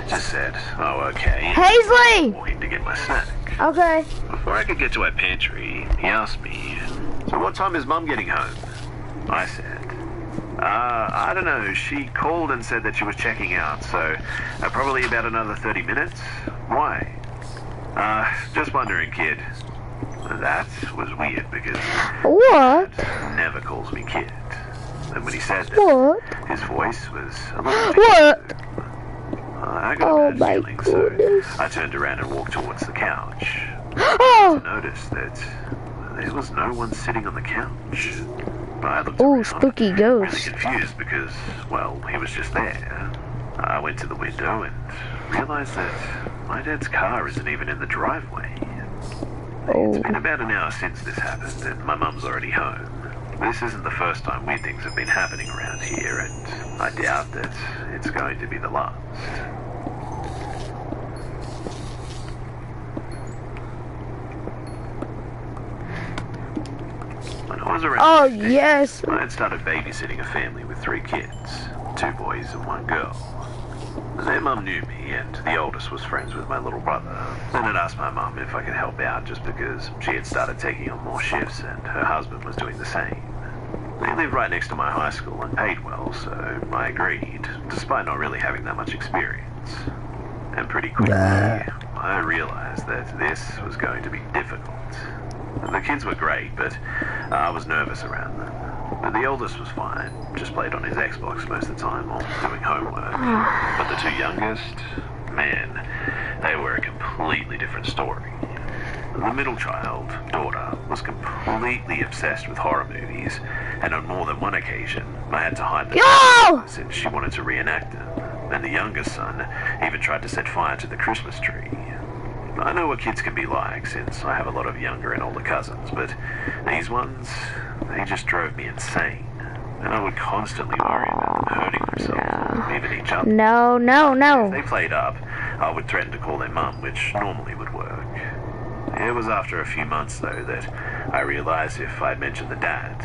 just said, "Oh, okay."
Paisley!
Walking to get my snack.
Okay.
Before I could get to our pantry, he asked me, "So what time is Mum getting home?" I said, I don't know. She called and said that she was checking out, so probably about another 30 minutes. Why? Just wondering, kid." That was weird because
What?
Dad never calls me kid. And when he said that,
What?
his voice was a little
What?
I got
Oh
a bad
my
feeling,
goodness.
so I turned around and walked towards the couch.
Oh!
I noticed that there was no one sitting on the couch. I looked
Ooh,
around,
spooky
really
ghost.
confused because, well, he was just there. I went to the window and realized that my dad's car isn't even in the driveway.
Oh.
It's been about an hour since this happened, and my mum's already home. This isn't the first time weird things have been happening around here, and I doubt that it's going to be the last. When I was around
Oh,
15,
yes.
I had started babysitting a family with 3 kids, 2 boys and 1 girl. Their mum knew me, and the oldest was friends with my little brother. And I'd asked my mum if I could help out just because she had started taking on more shifts and her husband was doing the same. They lived right next to my high school and paid well, so I agreed, despite not really having that much experience. And pretty quickly, I realized that this was going to be difficult. The kids were great, but I was nervous around them. But the oldest was fine, just played on his Xbox most of the time while doing homework. But the 2 youngest, man, they were a completely different story. The middle child, daughter, was completely obsessed with horror movies, and on more than one occasion, I had to hide them
Yo!
since she wanted to reenact them. And the youngest son even tried to set fire to the Christmas tree. I know what kids can be like, since I have a lot of younger and older cousins, but these ones, they just drove me insane. And I would constantly worry about them hurting themselves, or even each other.
No, no,
If
no.
they played up, I would threaten to call their mum, which normally would work. It was after a few months, though, that I realized if I'd mentioned the dad,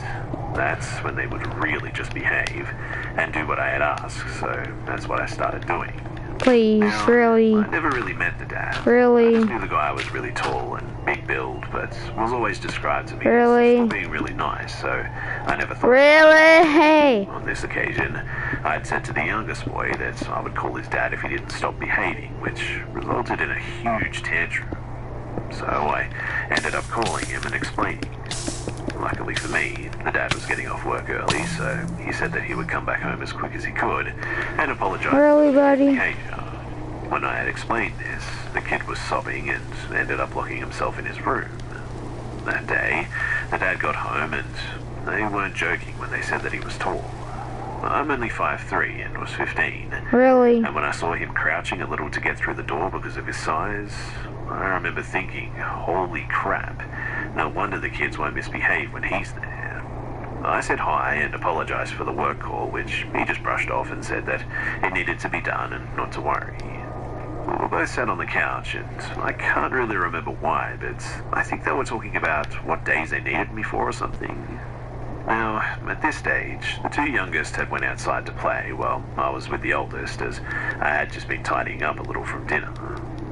that's when they would really just behave and do what I had asked, so that's what I started doing.
Please,
Now,
really?
I never really met the dad.
Really?
I just knew the guy was really tall and big build, but was always described to me
Really?
as being really nice, so I never thought...
Really?
On this occasion, I'd said to the youngest boy that I would call his dad if he didn't stop behaving, which resulted in a huge tantrum. So I ended up calling him and explaining. Luckily for me, the dad was getting off work early, so he said that he would come back home as quick as he could and apologize
Really,
for the
buddy?
behavior. When I had explained this, the kid was sobbing and ended up locking himself in his room. That day, the dad got home and they weren't joking when they said that he was tall. I'm only 5'3" and was 15.
Really?
And when I saw him crouching a little to get through the door because of his size, I remember thinking, holy crap, no wonder the kids won't misbehave when he's there. I said hi and apologized for the work call, which he just brushed off and said that it needed to be done and not to worry. We were both sat on the couch, and I can't really remember why, but I think they were talking about what days they needed me for or something. Now, at this stage, the 2 youngest had went outside to play while I was with the oldest, as I had just been tidying up a little from dinner.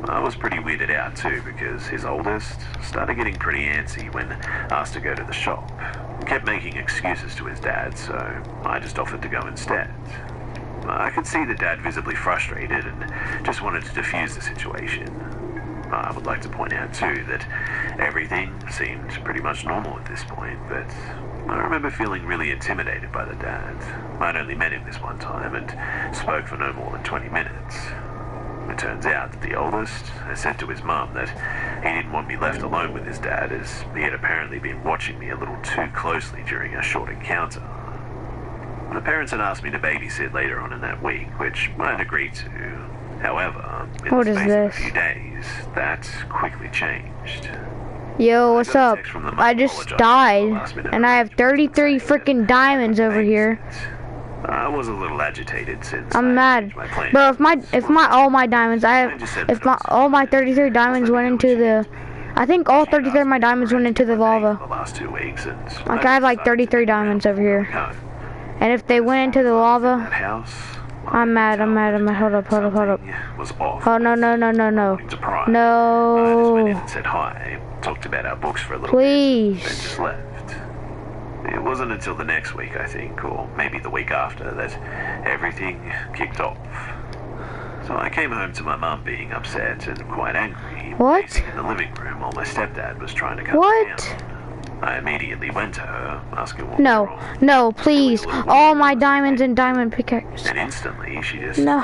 I was pretty weirded out too, because his oldest started getting pretty antsy when asked to go to the shop. Kept making excuses to his dad, so I just offered to go instead. I could see the dad visibly frustrated and just wanted to defuse the situation. I would like to point out too that everything seemed pretty much normal at this point, but I remember feeling really intimidated by the dad. I'd only met him this one time and spoke for no more than 20 minutes. It turns out that the oldest had said to his mum that he didn't want me left alone with his dad, as he had apparently been watching me a little too closely during a short encounter. The parents had asked me to babysit later on in that week, which I'd agreed to. However, in
What
the
is
space
this?
of a few days, that quickly changed.
Yo, what's
got a
up?
text from the mum
I just
apologizing for the
died,
last minute
and I have 33 freaking diamonds over here.
I was a little agitated since
I'm
I
mad,
changed my plan.
bro. If my all my diamonds, all my 33 diamonds went into the, I think all 33 of my diamonds went into the lava.
The last 2 weeks, and
Like I have like 33 diamonds over here, and if they went into the
That
lava,
house,
I'm mad. Hold up.
something was off.
Oh no.
Wanting to pry. I just went in
No.
and said hi, talked about our books for a little
Please.
bit, then just left. It wasn't until the next week, I think, or maybe the week after, that everything kicked off. So I came home to my mum being upset and quite angry,
What?
pacing in the living room while my stepdad was trying to calm me
What?
down. I immediately went to her, asking what was
No,
wrong.
no, please. All my diamonds and diamond pickaxe.
And instantly, she just
No.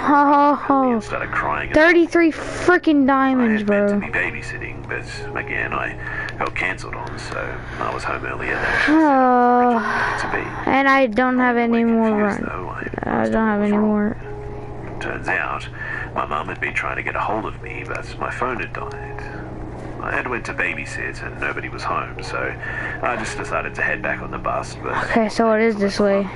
and started crying.
33 freaking
I
diamonds,
had meant to
bro.
be babysitting, but again, I got cancelled on, so I was home earlier than
Oh,
to be.
and I don't have any more
Confused,
run.
though,
I don't have any more.
Turns out, my mum had been trying to get a hold of me, but my phone had died. I had went to babysit and nobody was home, so I just decided to head back on the bus, but...
Okay, so it is this way.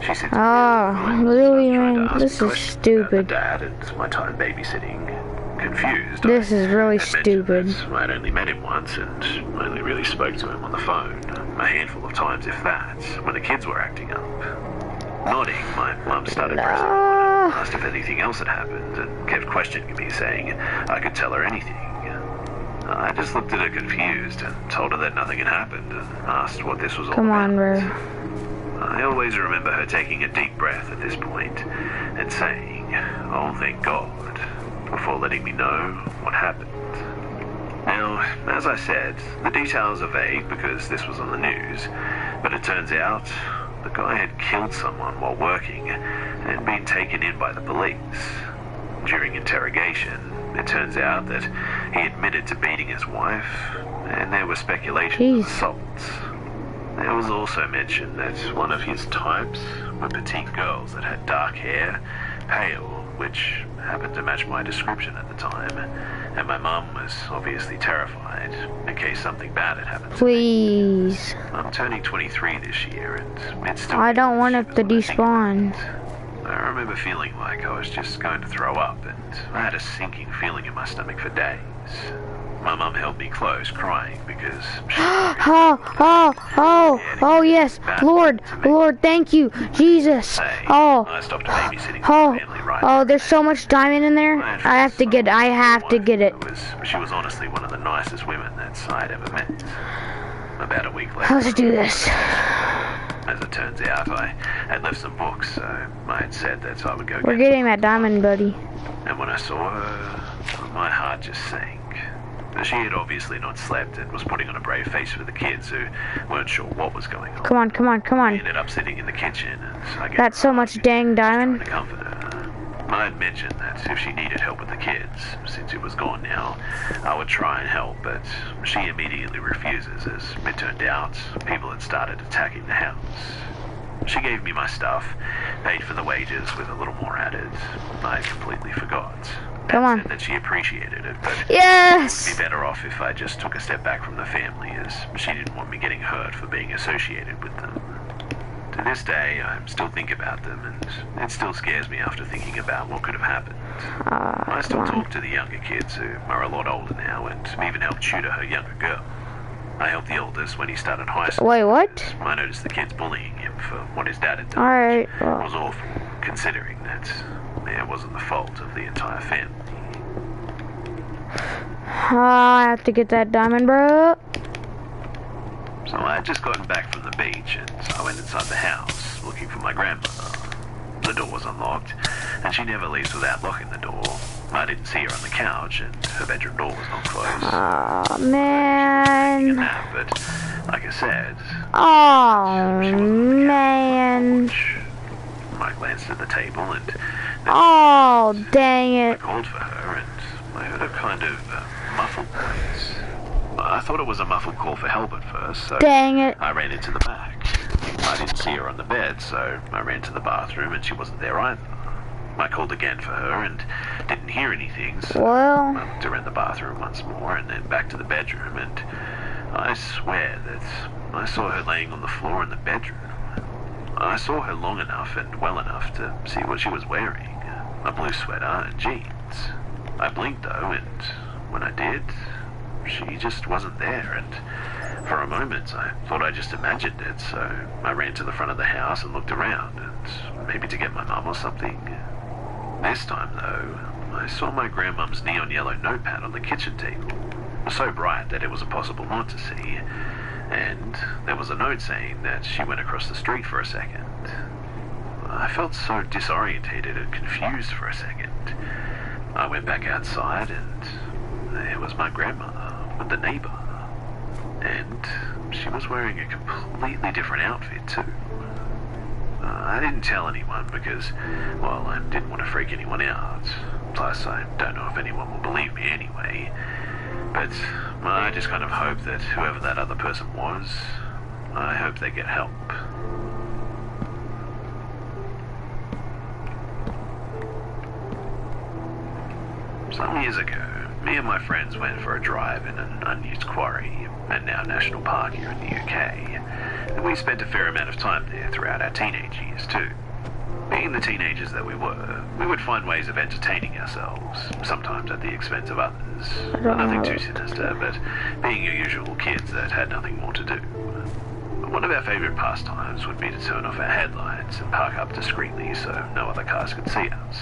She said,
Oh, really,
trying to
man?
ask
This
me
is
questions about
stupid.
my dad and my time babysitting. Confused.
This is really
I mentioned
stupid.
that I'd only met him once and only really spoke to him on the phone a handful of times, if that, when the kids were acting up. Nodding, my mum started pressing on, asked if anything else had happened, and kept questioning me, saying I could tell her anything. I just looked at her confused and told her that nothing had happened and asked what this was all
Come
about.
on, bro.
I always remember her taking a deep breath at this point and saying, "Oh, thank God," before letting me know what happened. Now, as I said, the details are vague because this was on the news, but it turns out the guy had killed someone while working and been taken in by the police. During interrogation, it turns out that he admitted to beating his wife, and there were speculations of
Jeez.
assaults. There was also mention that one of his types were petite girls that had dark hair, pale, which happened to match my description at the time, and my mum was obviously terrified in case something bad had happened to me.
Please.
I'm turning 23 this year, and it's still...
I don't want it to
when I think about
despawn.
it. I remember feeling like I was just going to throw up, and I had a sinking feeling in my stomach for days. My mum held me close, crying, because she...
Oh, yes. Lord, thank you. Jesus.
I stopped babysitting for the family right
Oh, there's so much diamond in there. I have to get it.
She was honestly one of the nicest women that I'd ever met. About a week later,
Let's do this.
as it turns out, I had left some books, so I had said that I would go
We're
get
getting that diamond, buddy.
And when I saw her, my heart just sank. She had obviously not slept and was putting on a brave face for the kids who weren't sure what was going on.
Come on.
We ended up sitting in the kitchen, and I gave
That's
her
so
a
much
hug,
dang
just trying
diamond.
to comfort her. I had mentioned that if she needed help with the kids, since it was gone now, I would try and help, but she immediately refuses. As it turned out, people had started attacking the house. She gave me my stuff, paid for the wages with a little more added. I completely forgot.
Come on.
Said that she appreciated it, but
Yes.
it'd be better off if I just took a step back from the family, as she didn't want me getting hurt for being associated with them. To this day, I still think about them, and it still scares me after thinking about what could have happened. I still
Come on.
talk to the younger kids who are a lot older now, and even helped tutor her younger girl. I helped the oldest when he started high school.
Wait, what?
I noticed the kids bullying him for what his dad had done.
Alright.
It was awful, considering that it wasn't the fault of the entire family.
I have to get that diamond, bro.
So I had just gotten back from the beach, and I went inside the house, looking for my grandmother. The door was unlocked, and she never leaves without locking the door. I didn't see her on the couch, and her bedroom door was not closed.
Oh, man.
But, like I said,
Oh,
she wasn't on the
man.
couch. I glanced at the table, and
Oh, dang
I
it.
called for her, and I heard a kind of muffled voice. I thought it was a muffled call for help at first, so
Dang it.
I ran into the back. I didn't see her on the bed, so I ran to the bathroom, and she wasn't there either. I called again for her and didn't hear anything, so
Well,
I looked around the bathroom once more and then back to the bedroom, and I swear that I saw her laying on the floor in the bedroom. I saw her long enough and well enough to see what she was wearing, a blue sweater and jeans. I blinked though, and when I did, she just wasn't there, and for a moment I thought I just imagined it, so I ran to the front of the house and looked around, and maybe to get my mum or something. This time though, I saw my grandmum's neon yellow notepad on the kitchen table, so bright that it was impossible not to see, and there was a note saying that she went across the street for a second. I felt so disorientated and confused for a second. I went back outside, and there was my grandmother with the neighbor. And
she was wearing a completely different outfit too. I didn't tell anyone because, well, I didn't want to freak anyone out. Plus, I don't know if anyone will believe me anyway. But I just kind of hope that whoever that other person was, I hope they get help. Some years ago, me and my friends went for a drive in an unused quarry, and now national park here in the UK. And we spent a fair amount of time there throughout our teenage years too. Being the teenagers that we were, we would find ways of entertaining ourselves, sometimes at the expense of others. Nothing too sinister, but being your usual kids that had nothing more to do. One of our favourite pastimes would be to turn off our headlights and park up discreetly so no other cars could see us.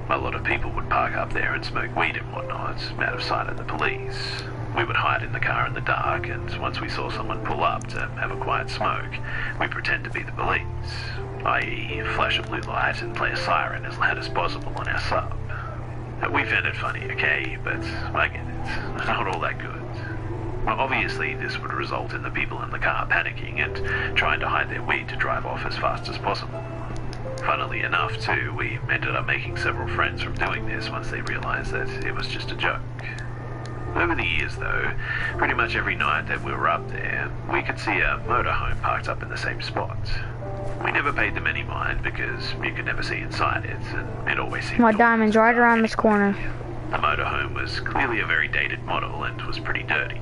A lot of people would park up there and smoke weed and whatnot, out of sight of the police. We would hide in the car in the dark, and once we saw someone pull up to have a quiet smoke, we'd pretend to be the police, i.e. flash a blue light and play a siren as loud as possible on our sub. We found it funny, okay, but I get it, not all that good. Well, obviously this would result in the people in the car panicking and trying to hide their weed to drive off as fast as possible. Funnily enough, too, we ended up making several friends from doing this once they realized that it was just a joke. Over the years, though, pretty much every night that we were up there, we could see a motorhome parked up in the same spot. We never paid them any mind because you could never see inside it, and it always seemed...
My diamond's right around this corner.
The motorhome was clearly a very dated model and was pretty dirty.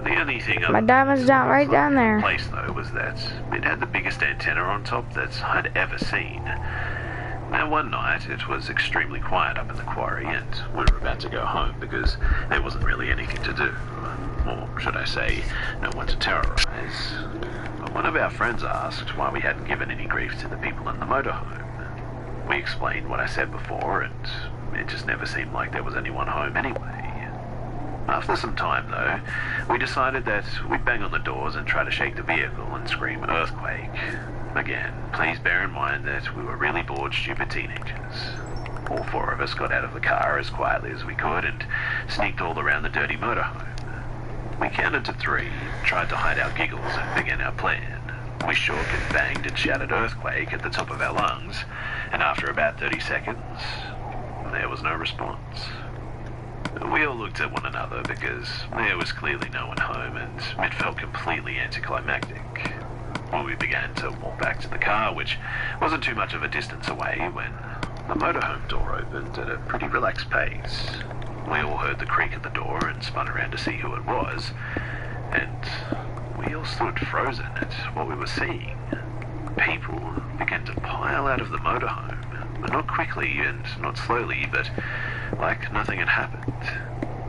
The only thing
My diamond's down right down there.
place though was that it had the biggest antenna on top that I'd ever seen. Now one night it was extremely quiet up in the quarry and we were about to go home because there wasn't really anything to do. Or should I say, no one to terrorize. But one of our friends asked why we hadn't given any grief to the people in the motorhome. We explained what I said before and it just never seemed like there was anyone home anyway. After some time, though, we decided that we'd bang on the doors and try to shake the vehicle and scream earthquake. Again, please bear in mind that we were really bored, stupid teenagers. All four of us got out of the car as quietly as we could and sneaked all around the dirty motorhome. We counted to 3, tried to hide our giggles and began our plan. We shook and banged and shouted earthquake at the top of our lungs, and after about 30 seconds, there was no response. We all looked at one another because there was clearly no one home and it felt completely anticlimactic. Well, we began to walk back to the car, which wasn't too much of a distance away, when the motorhome door opened at a pretty relaxed pace. We all heard the creak at the door and spun around to see who it was, and we all stood frozen at what we were seeing. People began to pile out of the motorhome, not quickly and not slowly, but like nothing had happened.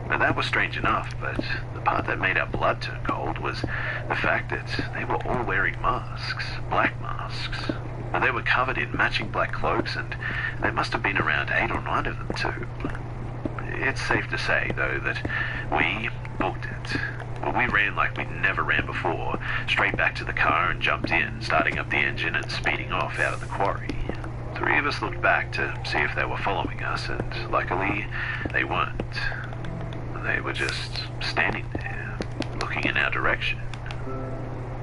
Now that was strange enough, but the part that made our blood turn cold was the fact that they were all wearing masks, black masks. And they were covered in matching black cloaks, and there must have been around 8 or 9 of them too. It's safe to say, though, that we booked it. Well, we ran like we'd never ran before, straight back to the car and jumped in, starting up the engine and speeding off out of the quarry. 3 of us looked back to see if they were following us, and luckily, they weren't. They were just standing there, looking in our direction.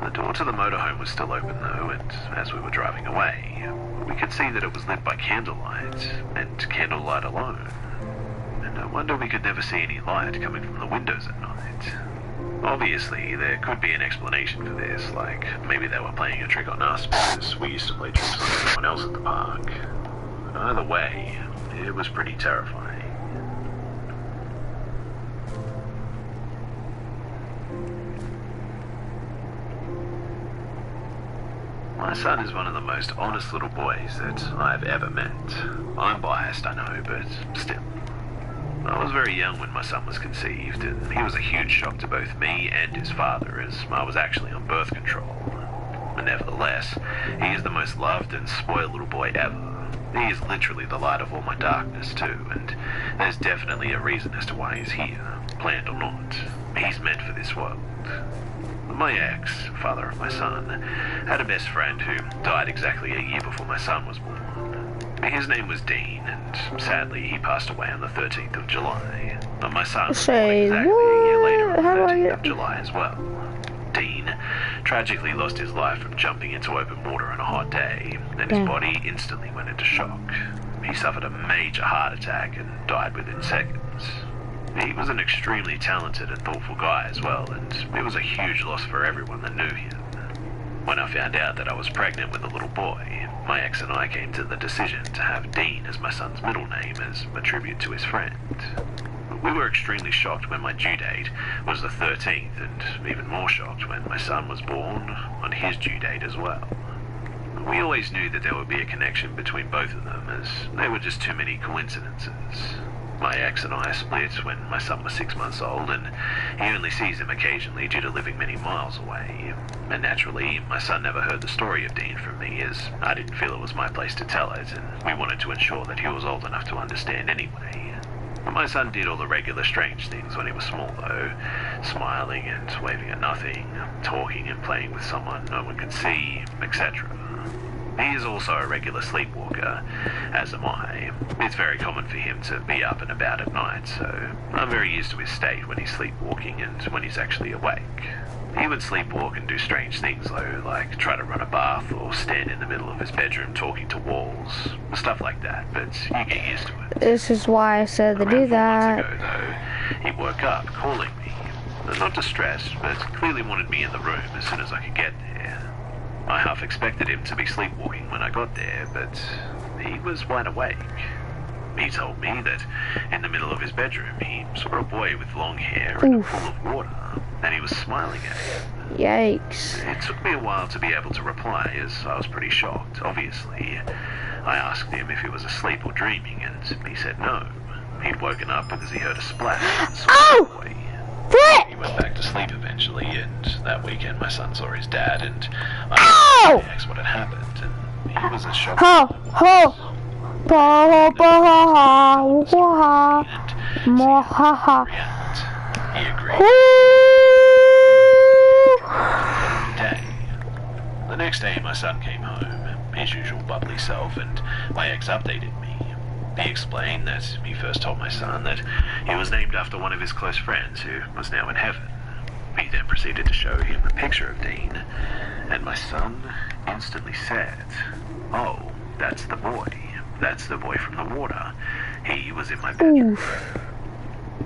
The door to the motorhome was still open though, and as we were driving away, we could see that it was lit by candlelight, and candlelight alone. And no wonder we could never see any light coming from the windows at night. Obviously, there could be an explanation for this, like maybe they were playing a trick on us because we used to play tricks on everyone else at the park. But either way, it was pretty terrifying. My son is one of the most honest little boys that I've ever met. I'm biased, I know, but still. I was very young when my son was conceived, and he was a huge shock to both me and his father, as I was actually on birth control. But nevertheless, he is the most loved and spoiled little boy ever. He is literally the light of all my darkness too, and there's definitely a reason as to why he's here, planned or not. He's meant for this world. My ex, father of my son, had a best friend who died exactly a year before my son was born. His name was Dean, and sadly he passed away on the 13th of July. But my son was born exactly a year later on the 13th of July as well. Dean tragically lost his life from jumping into open water on a hot day, and his body instantly went into shock. He suffered a major heart attack and died within seconds. He was an extremely talented and thoughtful guy as well, and it was a huge loss for everyone that knew him. When I found out that I was pregnant with a little boy, my ex and I came to the decision to have Dean as my son's middle name as a tribute to his friend. We were extremely shocked when my due date was the 13th, and even more shocked when my son was born on his due date as well. We always knew that there would be a connection between both of them, as there were just too many coincidences. My ex and I split when my son was 6 months old, and he only sees him occasionally due to living many miles away. And naturally, my son never heard the story of Dean from me, as I didn't feel it was my place to tell it, and we wanted to ensure that he was old enough to understand anyway. My son did all the regular strange things when he was small though, smiling and waving at nothing, talking and playing with someone no one could see, etc. He is also a regular sleepwalker, as am I. It's very common for him to be up and about at night, so I'm very used to his state when he's sleepwalking and when he's actually awake. He would sleepwalk and do strange things though, like try to run a bath or stand in the middle of his bedroom talking to walls, stuff like that, but you get used to it.
This is why I said to do that.
Around 4 months ago though, he woke up calling me. Not distressed, but clearly wanted me in the room as soon as I could get there. I half expected him to be sleepwalking when I got there, but he was wide awake. He told me that in the middle of his bedroom he saw a boy with long hair in a pool of water, and he was smiling at him.
Yikes.
It took me a while to be able to reply, as I was pretty shocked, obviously. I asked him if he was asleep or dreaming, and he said no. He'd woken up because he heard a splash and saw the boy. He went back to sleep eventually, and that weekend my son saw his dad, and I asked my ex what had happened, and he was as shocked as I was. He agreed. The next day my son came home, his usual bubbly self, and my ex updated me. He explained that he first told my son that he was named after one of his close friends who was now in heaven. He then proceeded to show him a picture of Dean, and my son instantly said, "Oh, that's the boy. That's the boy from the water. He was in my bedroom."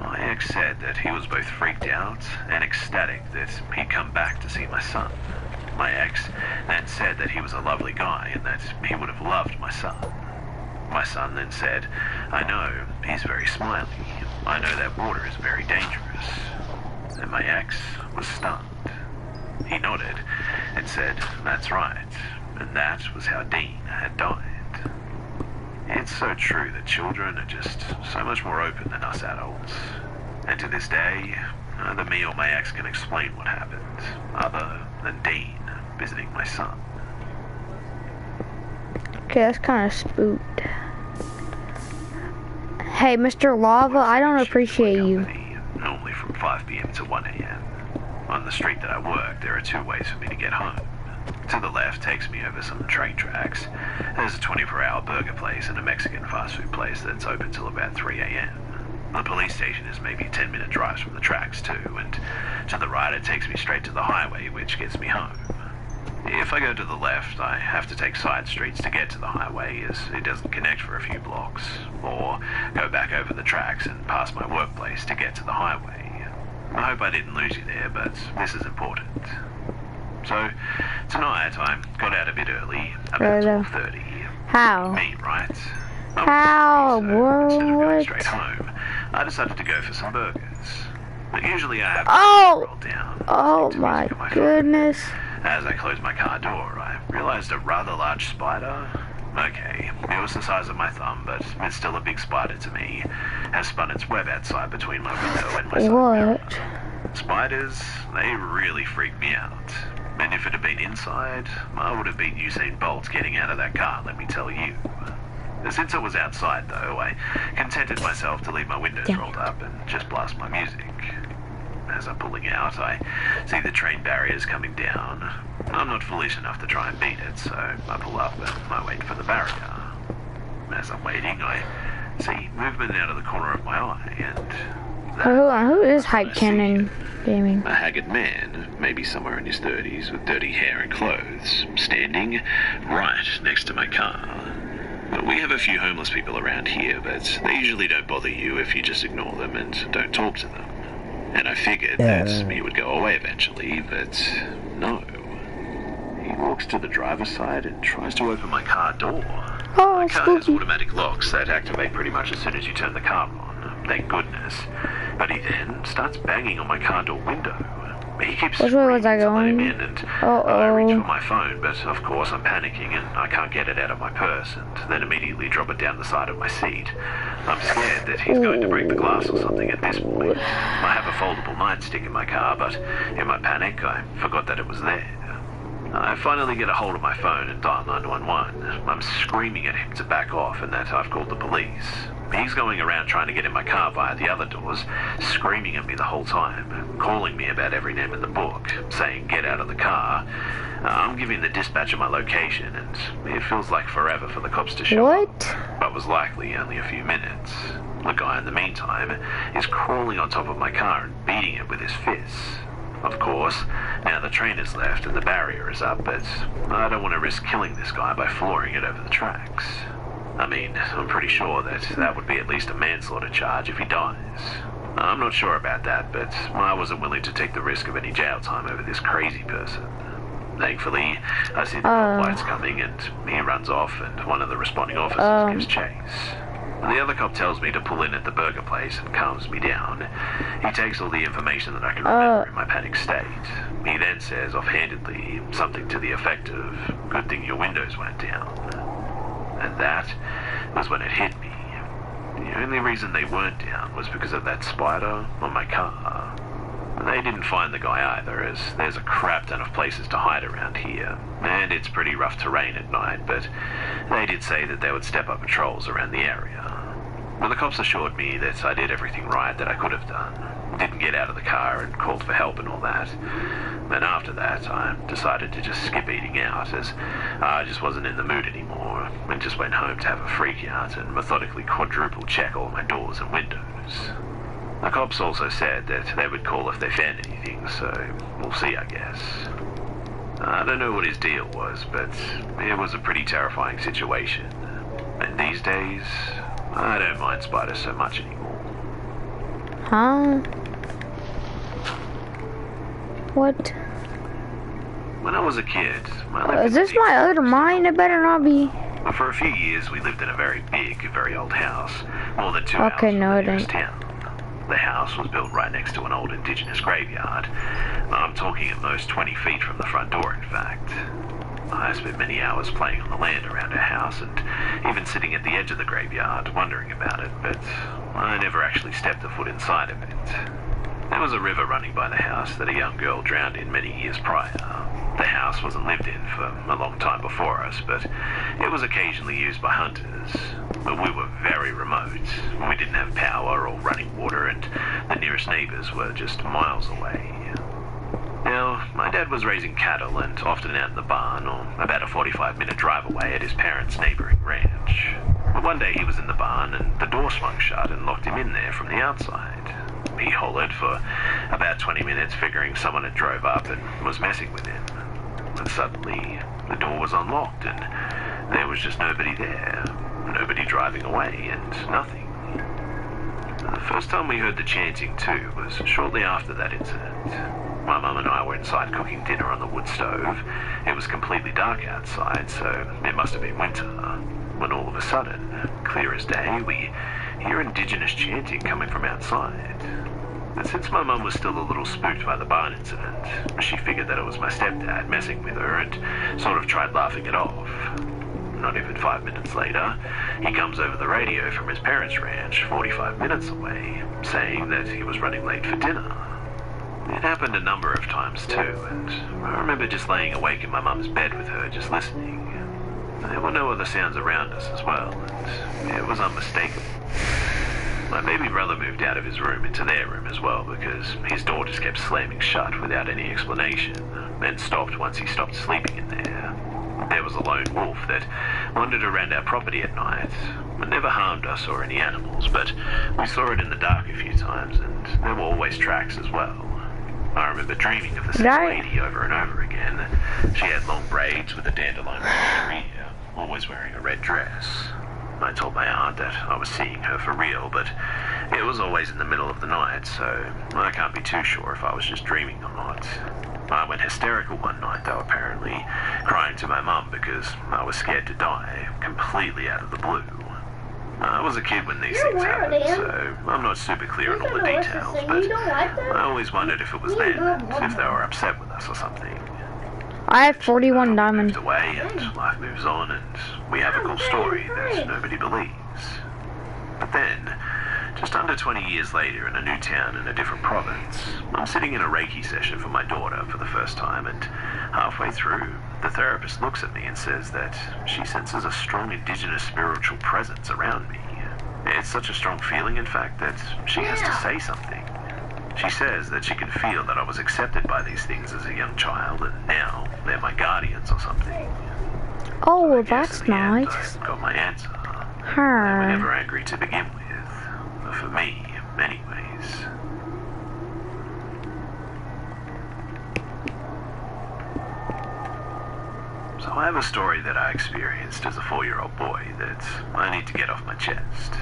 My ex said that he was both freaked out and ecstatic that he'd come back to see my son. My ex then said that he was a lovely guy and that he would have loved my son. My son then said, "I know, he's very smiley. I know that water is very dangerous." And my ex was stunned. He nodded and said, "That's right." And that was how Dean had died. It's so true that children are just so much more open than us adults. And to this day, neither me or my ex can explain what happened, other than Dean visiting my son.
Okay, that's kind of spooked. Hey, Mr. Lava, I don't appreciate you.
Normally from 5 p.m. to 1 a.m. On the street that I work, there are 2 ways for me to get home. To the left takes me over some train tracks. There's a 24-hour burger place and a Mexican fast food place that's open till about 3 a.m. The police station is maybe 10-minute drives from the tracks too, and to the right it takes me straight to the highway, which gets me home. If I go to the left, I have to take side streets to get to the highway, as it doesn't connect for a few blocks, or go back over the tracks and past my workplace to get to the highway. I hope I didn't lose you there, but this is important. So, tonight I got out a bit early, about 12:30.
How?
Me, right?
How?
Instead of going
What?
straight home, I decided to go for some burgers. But usually I have
Oh!
roll down.
Oh
to
my
music on phone.
goodness.
As I closed my car door, I realized a rather large spider. Okay, it was the size of my thumb, but it's still a big spider to me. Has spun its web outside between my window and my side mirror.
What?
Spiders, they really freak me out. And if it had been inside, I would have been Usain Bolt getting out of that car, let me tell you. Since it was outside, though, I contented myself to leave my windows rolled up and just blast my music. As I'm pulling out, I see the train barriers coming down. I'm not foolish enough to try and beat it, so I pull up and I wait for the barrier. As I'm waiting, I see movement out of the corner of my eye, and
Who is Hype Cannon Gaming?
a haggard man maybe somewhere in his 30s, with dirty hair and clothes, standing right next to my car. We have a few homeless people around here, but they usually don't bother you if you just ignore them and don't talk to them. And I figured that he would go away eventually, but no. He walks to the driver's side and tries to open my car door.
Oh,
My car has
spooky.
automatic locks that activate pretty much as soon as you turn the car on, thank goodness. But he then starts banging on my car door window. He keeps
Which way was I
screaming to let him
going?
in, and
Uh-oh.
I reach for my phone, but of course I'm panicking and I can't get it out of my purse, and then immediately drop it down the side of my seat. I'm scared that he's going to break the glass or something at this point. I have a foldable nightstick in my car, but in my panic I forgot that it was there. I finally get a hold of my phone and dial 911. I'm screaming at him to back off and that I've called the police. He's going around trying to get in my car via the other doors, screaming at me the whole time, calling me about every name in the book, saying get out of the car. I'm giving the dispatcher my location, and it feels like forever for the cops to show up,
What?
but was likely only a few minutes. The guy, in the meantime, is crawling on top of my car and beating it with his fists. Of course, now the train is left and the barrier is up, but I don't want to risk killing this guy by flooring it over the tracks. I mean, I'm pretty sure that would be at least a manslaughter charge if he dies. I'm not sure about that, but I wasn't willing to take the risk of any jail time over this crazy person. Thankfully, I see the cop lights coming and he runs off and one of the responding officers gives chase. The other cop tells me to pull in at the burger place and calms me down. He takes all the information that I can remember in my panic state. He then says offhandedly something to the effect of, "Good thing your windows weren't down." And that was when it hit me. The only reason they weren't down was because of that spider on my car. They didn't find the guy either, as there's a crap ton of places to hide around here, and it's pretty rough terrain at night, but they did say that they would step up patrols around the area. Well, the cops assured me that I did everything right that I could have done. Didn't get out of the car and called for help and all that. Then after that, I decided to just skip eating out, as I just wasn't in the mood anymore, and just went home to have a freak out and methodically quadruple check all my doors and windows. The cops also said that they would call if they found anything, so we'll see, I guess. I don't know what his deal was, but it was a pretty terrifying situation. And these days, I don't mind spiders so much anymore.
Huh? What?
When I was a kid, I lived
Is
in
this
the
my other mine? It better not be.
But for a few years, we lived in a very big, very old house, more than 2
Okay,
hours from
no,
the
it
nearest
ain't.
town. The house was built right next to an old indigenous graveyard. I'm talking at most 20 feet from the front door, in fact. I spent many hours playing on the land around our house and even sitting at the edge of the graveyard wondering about it, but I never actually stepped a foot inside of it. There was a river running by the house that a young girl drowned in many years prior. The house wasn't lived in for a long time before us, but it was occasionally used by hunters. But we were very remote. We didn't have power or running water, and the nearest neighbors were just miles away. Now, my dad was raising cattle and often out in the barn, or about a 45-minute drive away at his parents' neighboring ranch. But one day he was in the barn and the door swung shut and locked him in there from the outside. He hollered for about 20 minutes, figuring someone had drove up and was messing with him. And suddenly, the door was unlocked and there was just nobody there. Nobody driving away and nothing. The first time we heard the chanting, too, was shortly after that incident. My mum and I were inside cooking dinner on the wood stove. It was completely dark outside, so it must have been winter. When all of a sudden, clear as day, we hear indigenous chanting coming from outside. And since my mum was still a little spooked by the barn incident, she figured that it was my stepdad messing with her and sort of tried laughing it off. Not even 5 minutes later, he comes over the radio from his parents' ranch 45 minutes away, saying that he was running late for dinner. It happened a number of times too, and I remember just laying awake in my mum's bed with her, just listening. There were no other sounds around us as well, and it was unmistakable. My baby brother moved out of his room into their room as well because his door just kept slamming shut without any explanation, then stopped once he stopped sleeping in there. There was a lone wolf that wandered around our property at night. It never harmed us or any animals, but we saw it in the dark a few times, and there were always tracks as well. I remember dreaming of the same
Right.
lady over and over again. She had long braids with a dandelion in her ear, always wearing a red dress. I told my aunt that I was seeing her for real, but it was always in the middle of the night, so I can't be too sure if I was just dreaming or not. I went hysterical one night, though, apparently, crying to my mum because I was scared to die, completely out of the blue. I was a kid when these things happened, so I'm not super clear on all the details, but I always wondered if it was them, if they were upset with us or something.
I have 41
Moved
diamonds.
away and life moves on, and we have a cool story that nobody believes. But then, just under 20 years later, in a new town in a different province, I'm sitting in a Reiki session for my daughter for the first time, and halfway through, the therapist looks at me and says that she senses a strong indigenous spiritual presence around me. It's such a strong feeling, in fact, that she has to say something. She says that she can feel that I was accepted by these things as a young child, and now they're my guardians or something.
Oh, well,
I guess
that's
in the end,
nice.
I got my answer. They were
Her.
never angry to begin with. For me, anyways. So I have a story that I experienced as a 4-year-old boy that I need to get off my chest.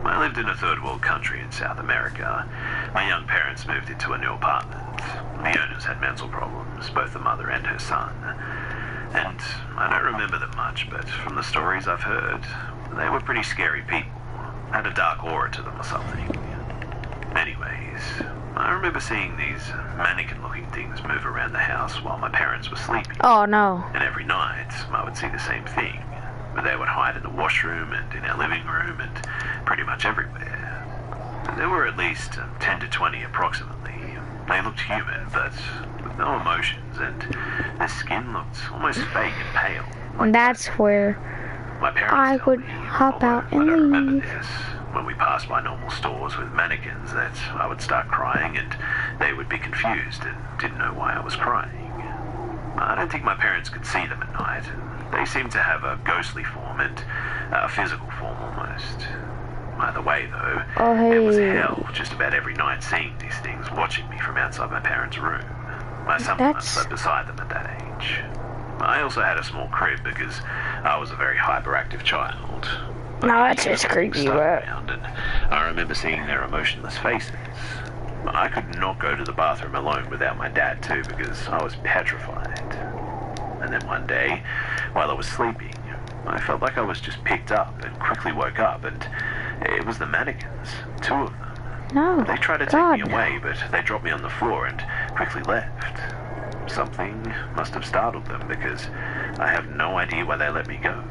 I lived in a third world country in South America. My young parents moved into a new apartment. The owners had mental problems, both the mother and her son. And I don't remember them much, but from the stories I've heard, they were pretty scary people. Had a dark aura to them or something. Anyways, I remember seeing these mannequin-looking things move around the house while my parents were sleeping.
Oh, no.
And every night, I would see the same thing. But they would hide in the washroom and in our living room and pretty much everywhere. There were at least 10 to 20 approximately. They looked human, but with no emotions, and their skin looked almost fake and pale.
And that's where
My parents
I
tell
would
me,
hop
although
out
I don't
and
remember
leave.
this, when we passed by normal stores with mannequins, that I would start crying and they would be confused and didn't know why I was crying. I don't think my parents could see them at night. They seemed to have a ghostly form and a physical form almost. Either way, though,
Oh,
it was
hey.
hell just about every night seeing these things watching me from outside my parents' room. I sometimes
That's-
slept beside them at that age. I also had a small crib because I was a very hyperactive child.
No, that's just creepy,
Stuck
but
around, and I remember seeing their emotionless faces. I could not go to the bathroom alone without my dad too because I was petrified. And then one day, while I was sleeping, I felt like I was just picked up and quickly woke up, and it was the mannequins, 2 of them.
no.
They tried to
God,
take me away, but they dropped me on the floor and quickly left. Something must have startled them because I have no idea why they let me go.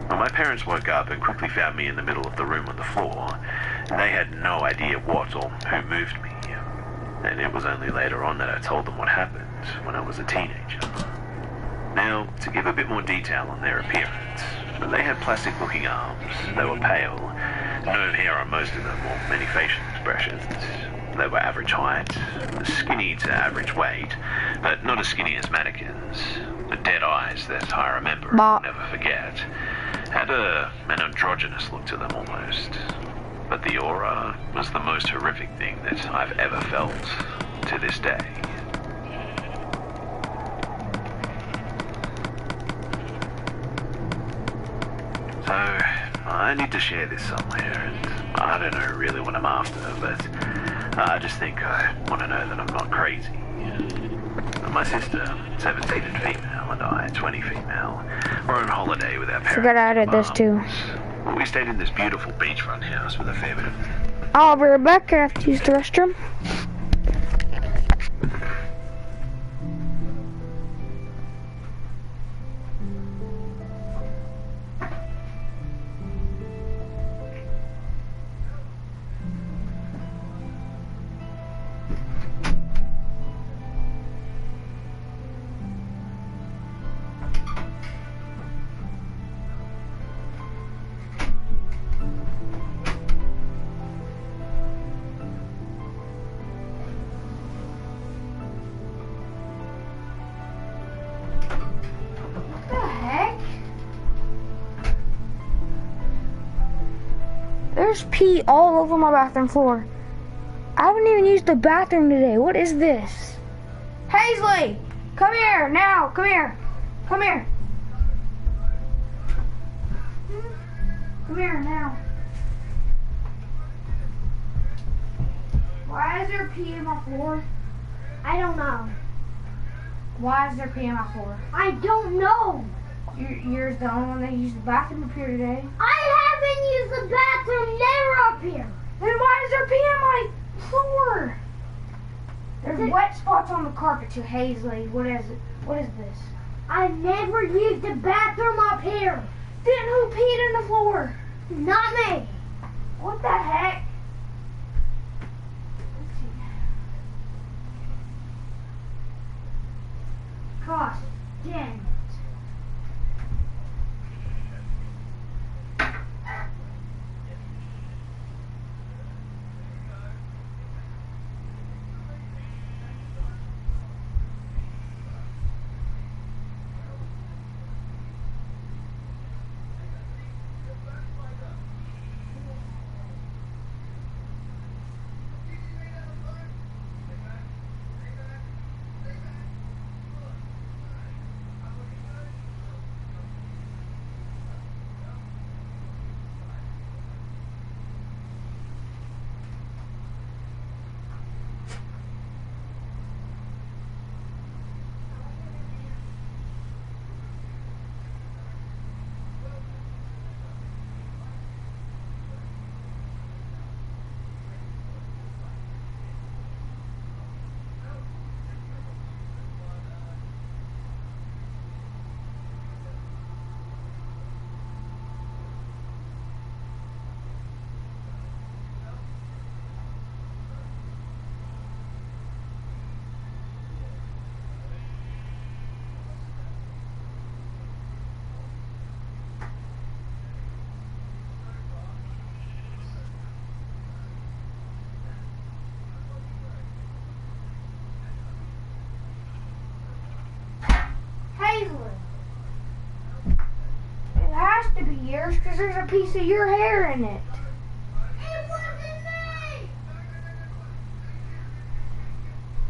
Well, my parents woke up and quickly found me in the middle of the room on the floor. They had no idea what or who moved me. And it was only later on that I told them what happened when I was a teenager. Now, to give a bit more detail on their appearance, they had plastic-looking arms, they were pale, no hair on most of them or many facial expressions. They were average height, skinny to average weight, but not as skinny as mannequins. The dead eyes that I remember and will never forget had an androgynous look to them almost. But the aura was the most horrific thing that I've ever felt to this day. So, I need to share this somewhere, and I don't know really what I'm after, but I just think I want to know that I'm not crazy. My sister, 17 and female, and I, 20 female, were on holiday with our parents.
Forgot I added this too.
We stayed in this beautiful beachfront house with a fair bit of...
I'll be right back. I have to use the restroom. There's pee all over my bathroom floor. I I haven't even used the bathroom today. What is this? Hazley, come here now. Come here. Come here. Come here now. Why is there pee on my floor?
I don't know.
Why is there pee on my floor?
I don't know.
You're the only one that used the bathroom up here today.
I haven't used the bathroom never up here.
Then why is there pee on my floor? There's wet spots on the carpet too, Hazley. What is it? What is this?
I never used the bathroom up here.
Then who peed on the floor?
Not me.
What the heck? Gosh, dang it. It has to be yours because there's a piece of your hair in it.
It wasn't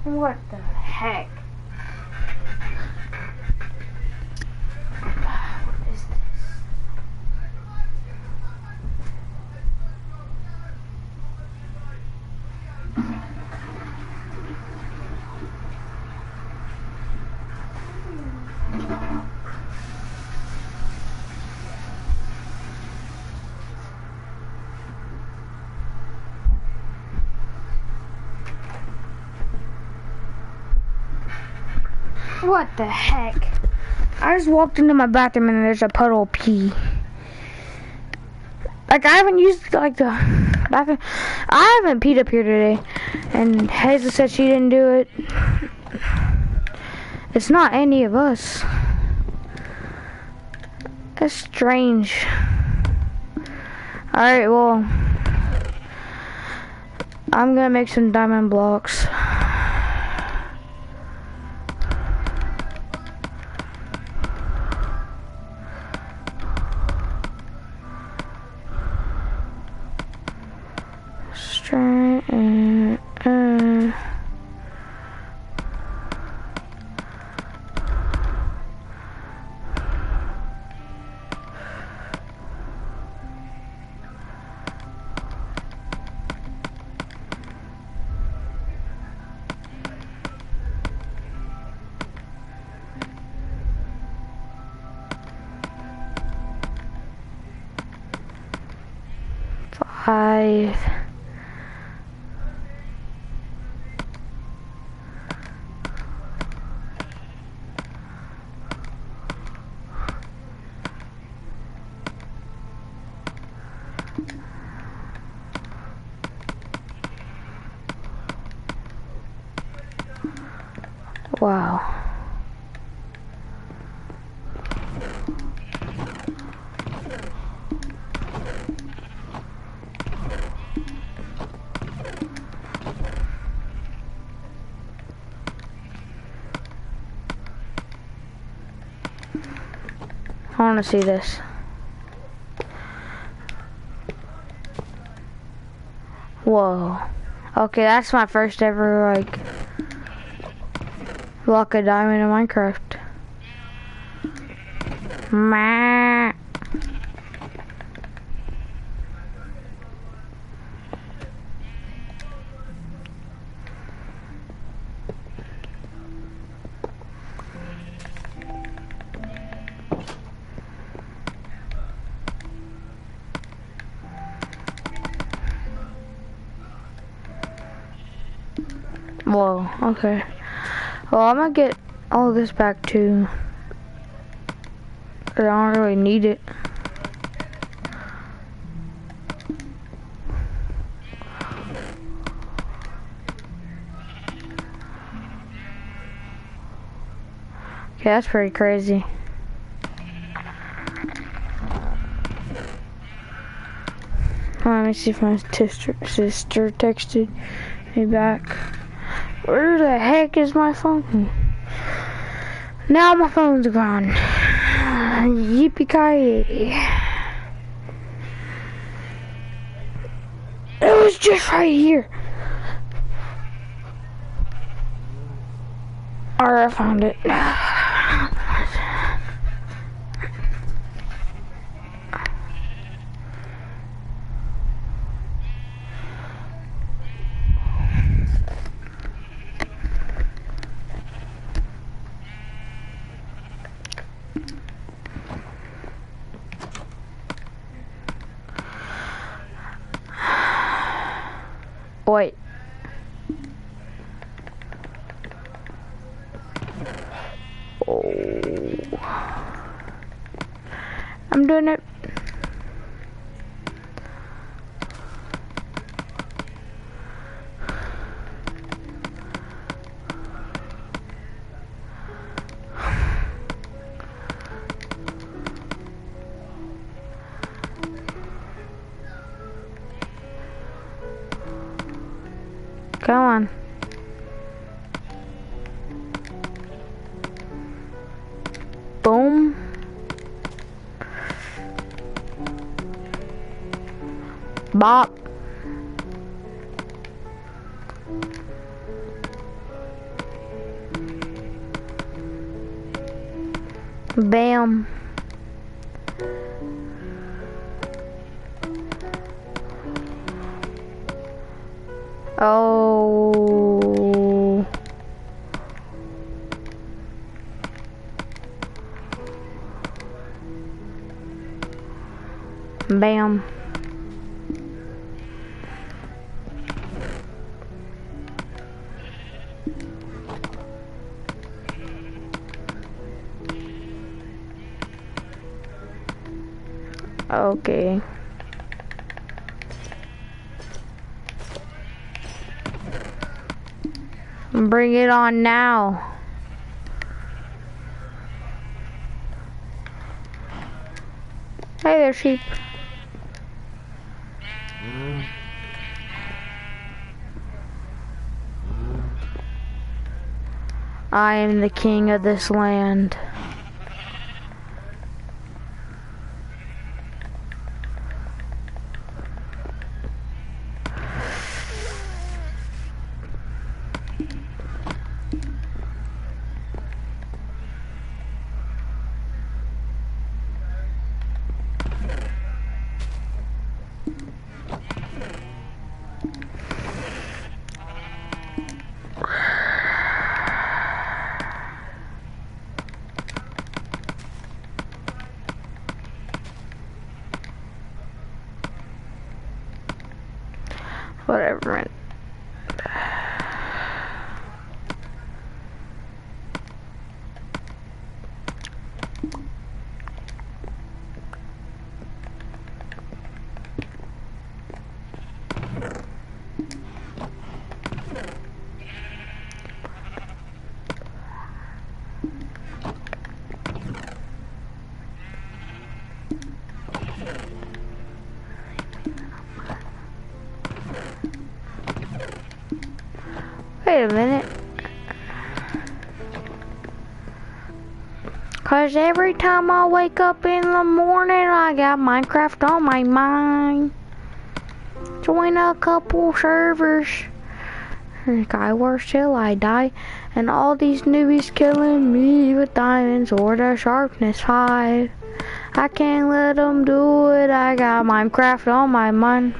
me.
What the heck? What is this? What the heck? I just walked into my bathroom and there's a puddle of pee. Like, I haven't used, like, the bathroom. I haven't peed up here today. And Hazel said she didn't do it. It's not any of us. That's strange. Alright, well, I'm gonna make some diamond blocks. Five. Wow. I want to see this. Whoa. Okay, that's my first ever, like, block of diamond in Minecraft. Meh. Whoa, okay. Well, I'm gonna get all of this back too. I don't really need it. Okay, that's pretty crazy. Let me see if my sister texted me back. Where the heck is my phone? Now my phone's gone. Yippee-ki-yay. It was just right here. Alright, I found it. Wait. Oh. I'm doing it. Come on. Boom. Bop. Bam. Oh. Bam. Okay. Bring it on now. Hey there, sheep. I am the king of this land. Whatever. Wait a minute. Cause every time I wake up in the morning, I got Minecraft on my mind. Join a couple servers. Skywars till I die, and all these newbies killing me with diamonds or the sharpness 5. I can't let them do it, I got Minecraft on my mind.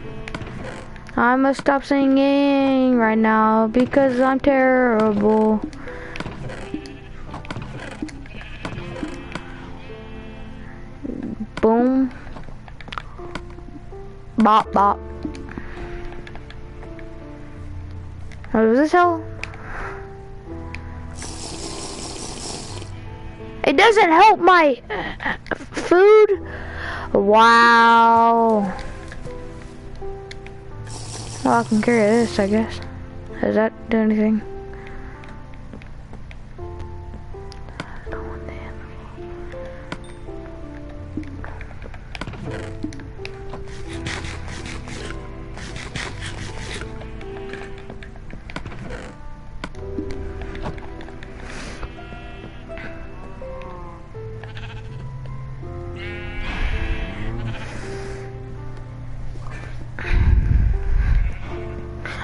I must stop singing right now because I'm terrible. Boom. Bop bop. What was this hell? It doesn't help my food. Wow. Well, I can carry this, I guess. Does that do anything?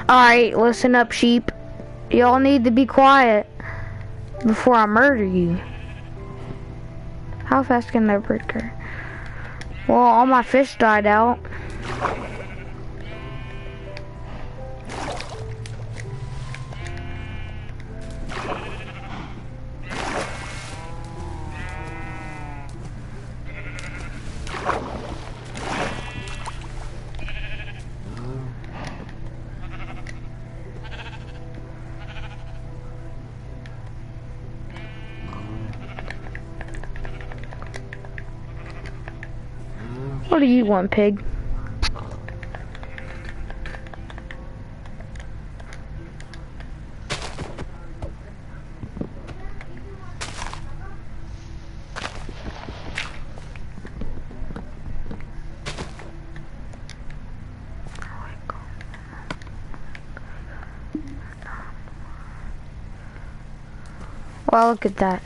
Alright, listen up, sheep. Y'all need to be quiet before I murder you. How fast can that bird go? Well, all my fish died out. What do you want, pig? Well, look at that.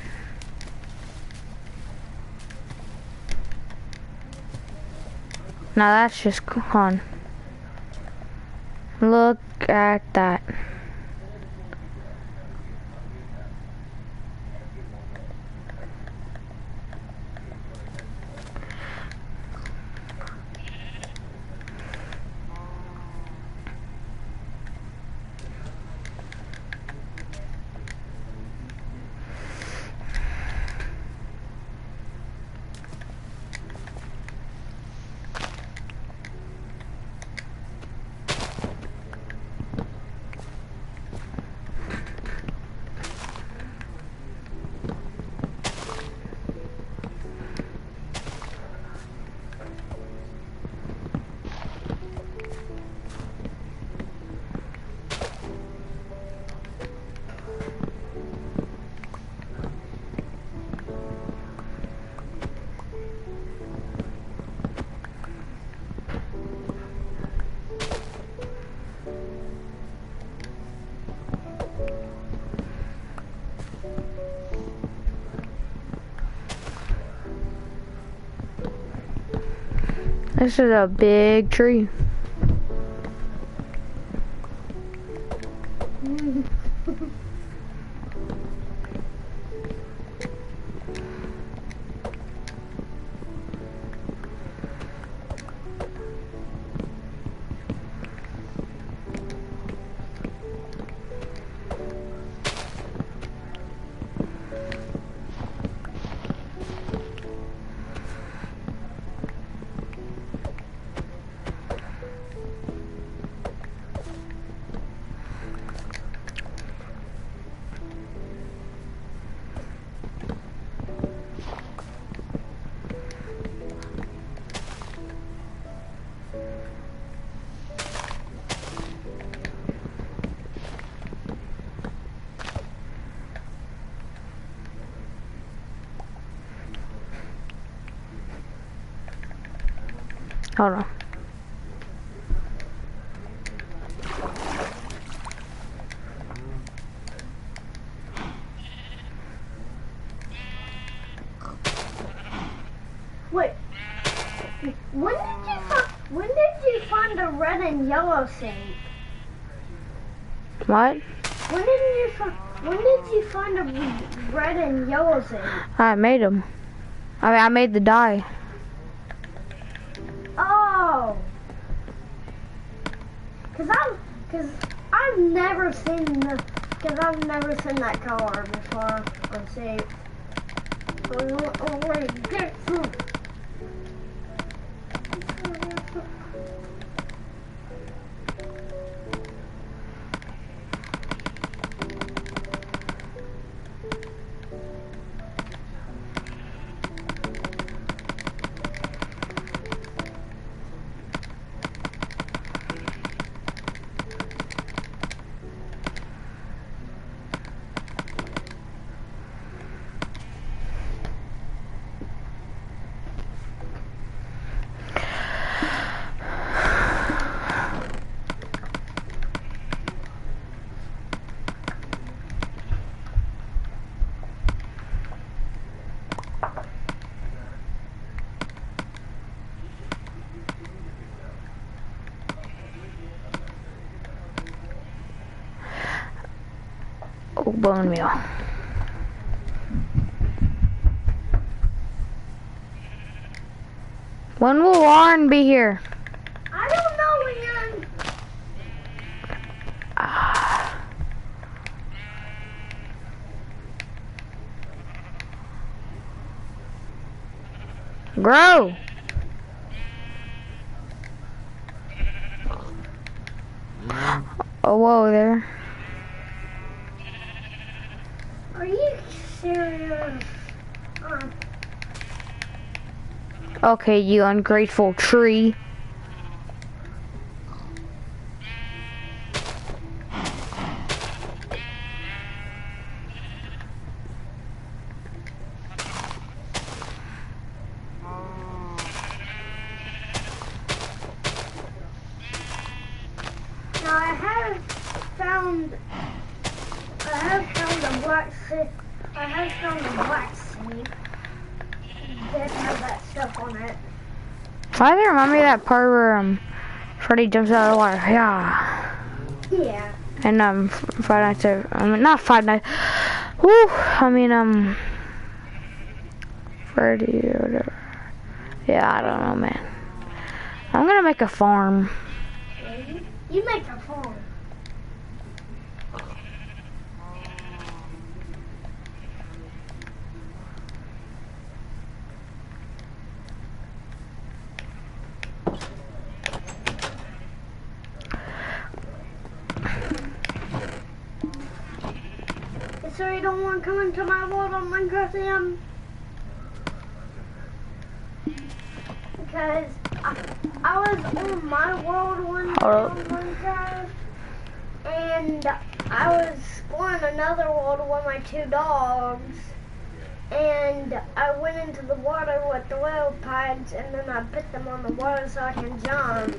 Now that's just fun. Look at that. This is a big tree. Hold on.
Wait. When did you find the red and yellow sink?
What?
When did you find a red and yellow thing?
I made them. I made the dye.
Oh. Cause I've never seen that color before on Safe.
Oh, bone meal. When will Lauren be here?
I don't know, Ian.
Grow. Oh, whoa there.
Are you serious?
Okay, you ungrateful tree.
Now I have found a black seed. I have found a black seed that has that stuff on it.
Why does it remind me of that part where Freddy jumps out of the water? Yeah.
Yeah.
And Five Nights at, not Five Nights. Woo. Freddy or whatever. Yeah, I don't know, man. I'm gonna make a farm.
You make a farm. So you don't want to come into my world on Minecraft, Sam? Because I was on my world one day on Minecraft, and I was exploring another world with my 2 dogs, and I went into the water with the whale pads, and then I put them on the water so I can jump.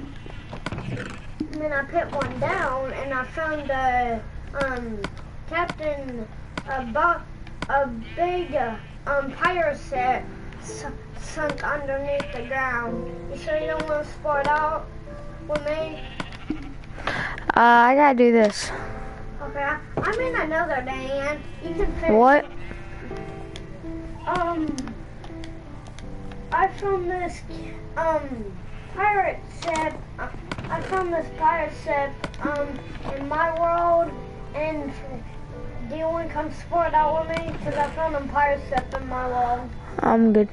And then I put one down, and I found a a big pirate set sunk underneath the ground. You sure you don't want to sport out with me?
I gotta do this.
Okay, I'm in another day, and you can finish.
What?
I found this pirate set. I found this pirate set in my world, and do you want to come sport out with me? Because I found a pirate set in my world.
I'm good.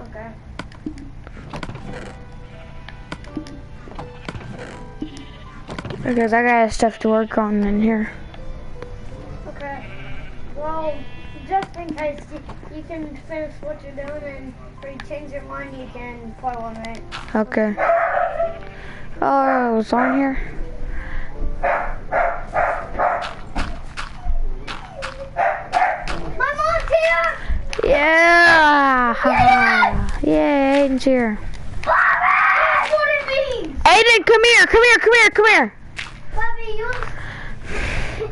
Okay.
Because I got stuff to work on in here.
Okay. Well, just in case you can finish what you're doing, and if you change your mind, you can play with me.
Okay. Oh, it's on here.
My mom's here!
Yeah! Yeah, Aiden's here.
That's what it means!
Aiden, come here.
Bobby, you...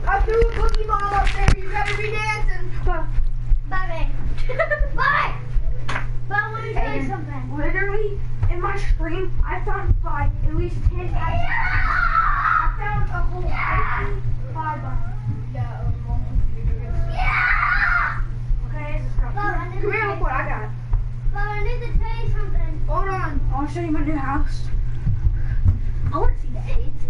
I threw a cookie bomb up there. You better be dancing. Bobby. Bobby! But let me say something.
Literally, in my stream, I found at least 10 I found a whole
Yeah!
Okay, come here real quick, I got it.
But I need to tell you something.
Hold on, I want to show you my new house.
I want to see the AIDS.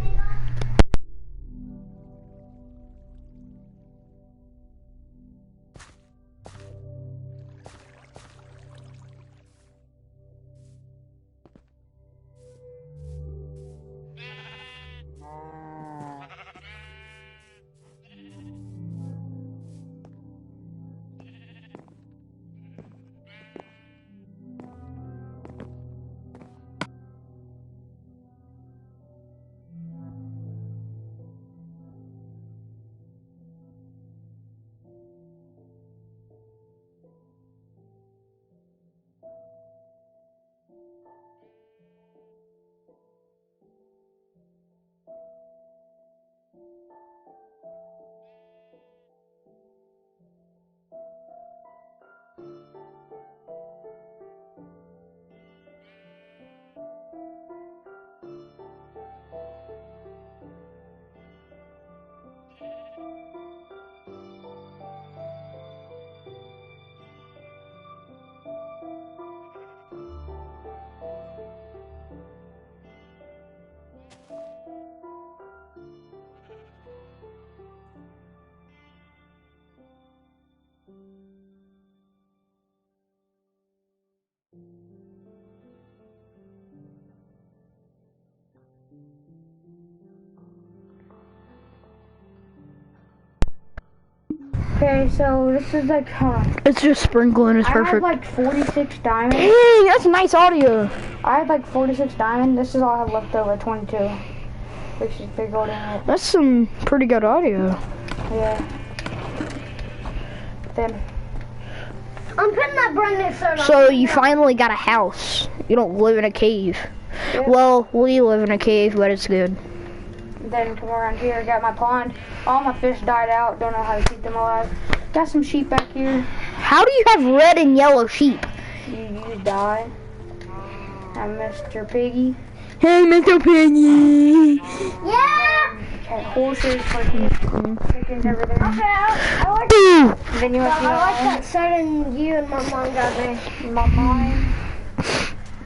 Okay, so this is like,
It's just sprinkling. It's
I had
perfect.
like 46 diamonds.
Dang, that's nice audio.
I had like 46 diamonds. This is all I have left over, 22. Which is big gold in it.
That's some pretty good audio.
Yeah. Then,
I'm putting that brand new shirt on.
So you finally got a house. You don't live in a cave.
Yeah.
Well, we live in a cave, but it's good.
then come around here, got my pond. All my fish died out, don't know how to keep them alive. Got some sheep back here.
How do you have red and yellow sheep?
You just die. I'm Mr. Piggy.
Hey, Mr. Piggy.
Yeah!
Got horses, chickens, everything.
Okay, I like
Boo!
Then you want to see
I like
my
that setting you and my mom got me.
My mine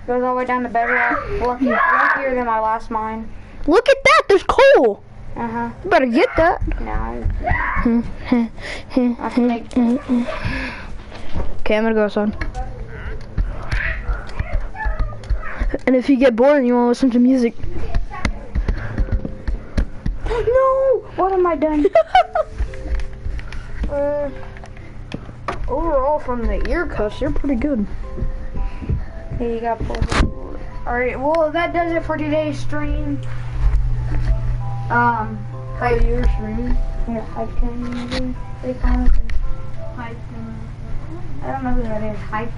goes all the way down to bedrock. Luckier than my last mine.
Look at that. There's coal.
Uh-huh.
You better get that.
No, I can make...
Okay, I'm gonna go outside. And if you get bored and you want to listen to music.
No! What am I done?
Overall, from the ear cuffs, you're pretty good.
Here you got full. Alright, well, that does it for today's stream.
Oh, you're streaming?
Here, Hype King. They call it. Hype King. I don't know who that is. Hype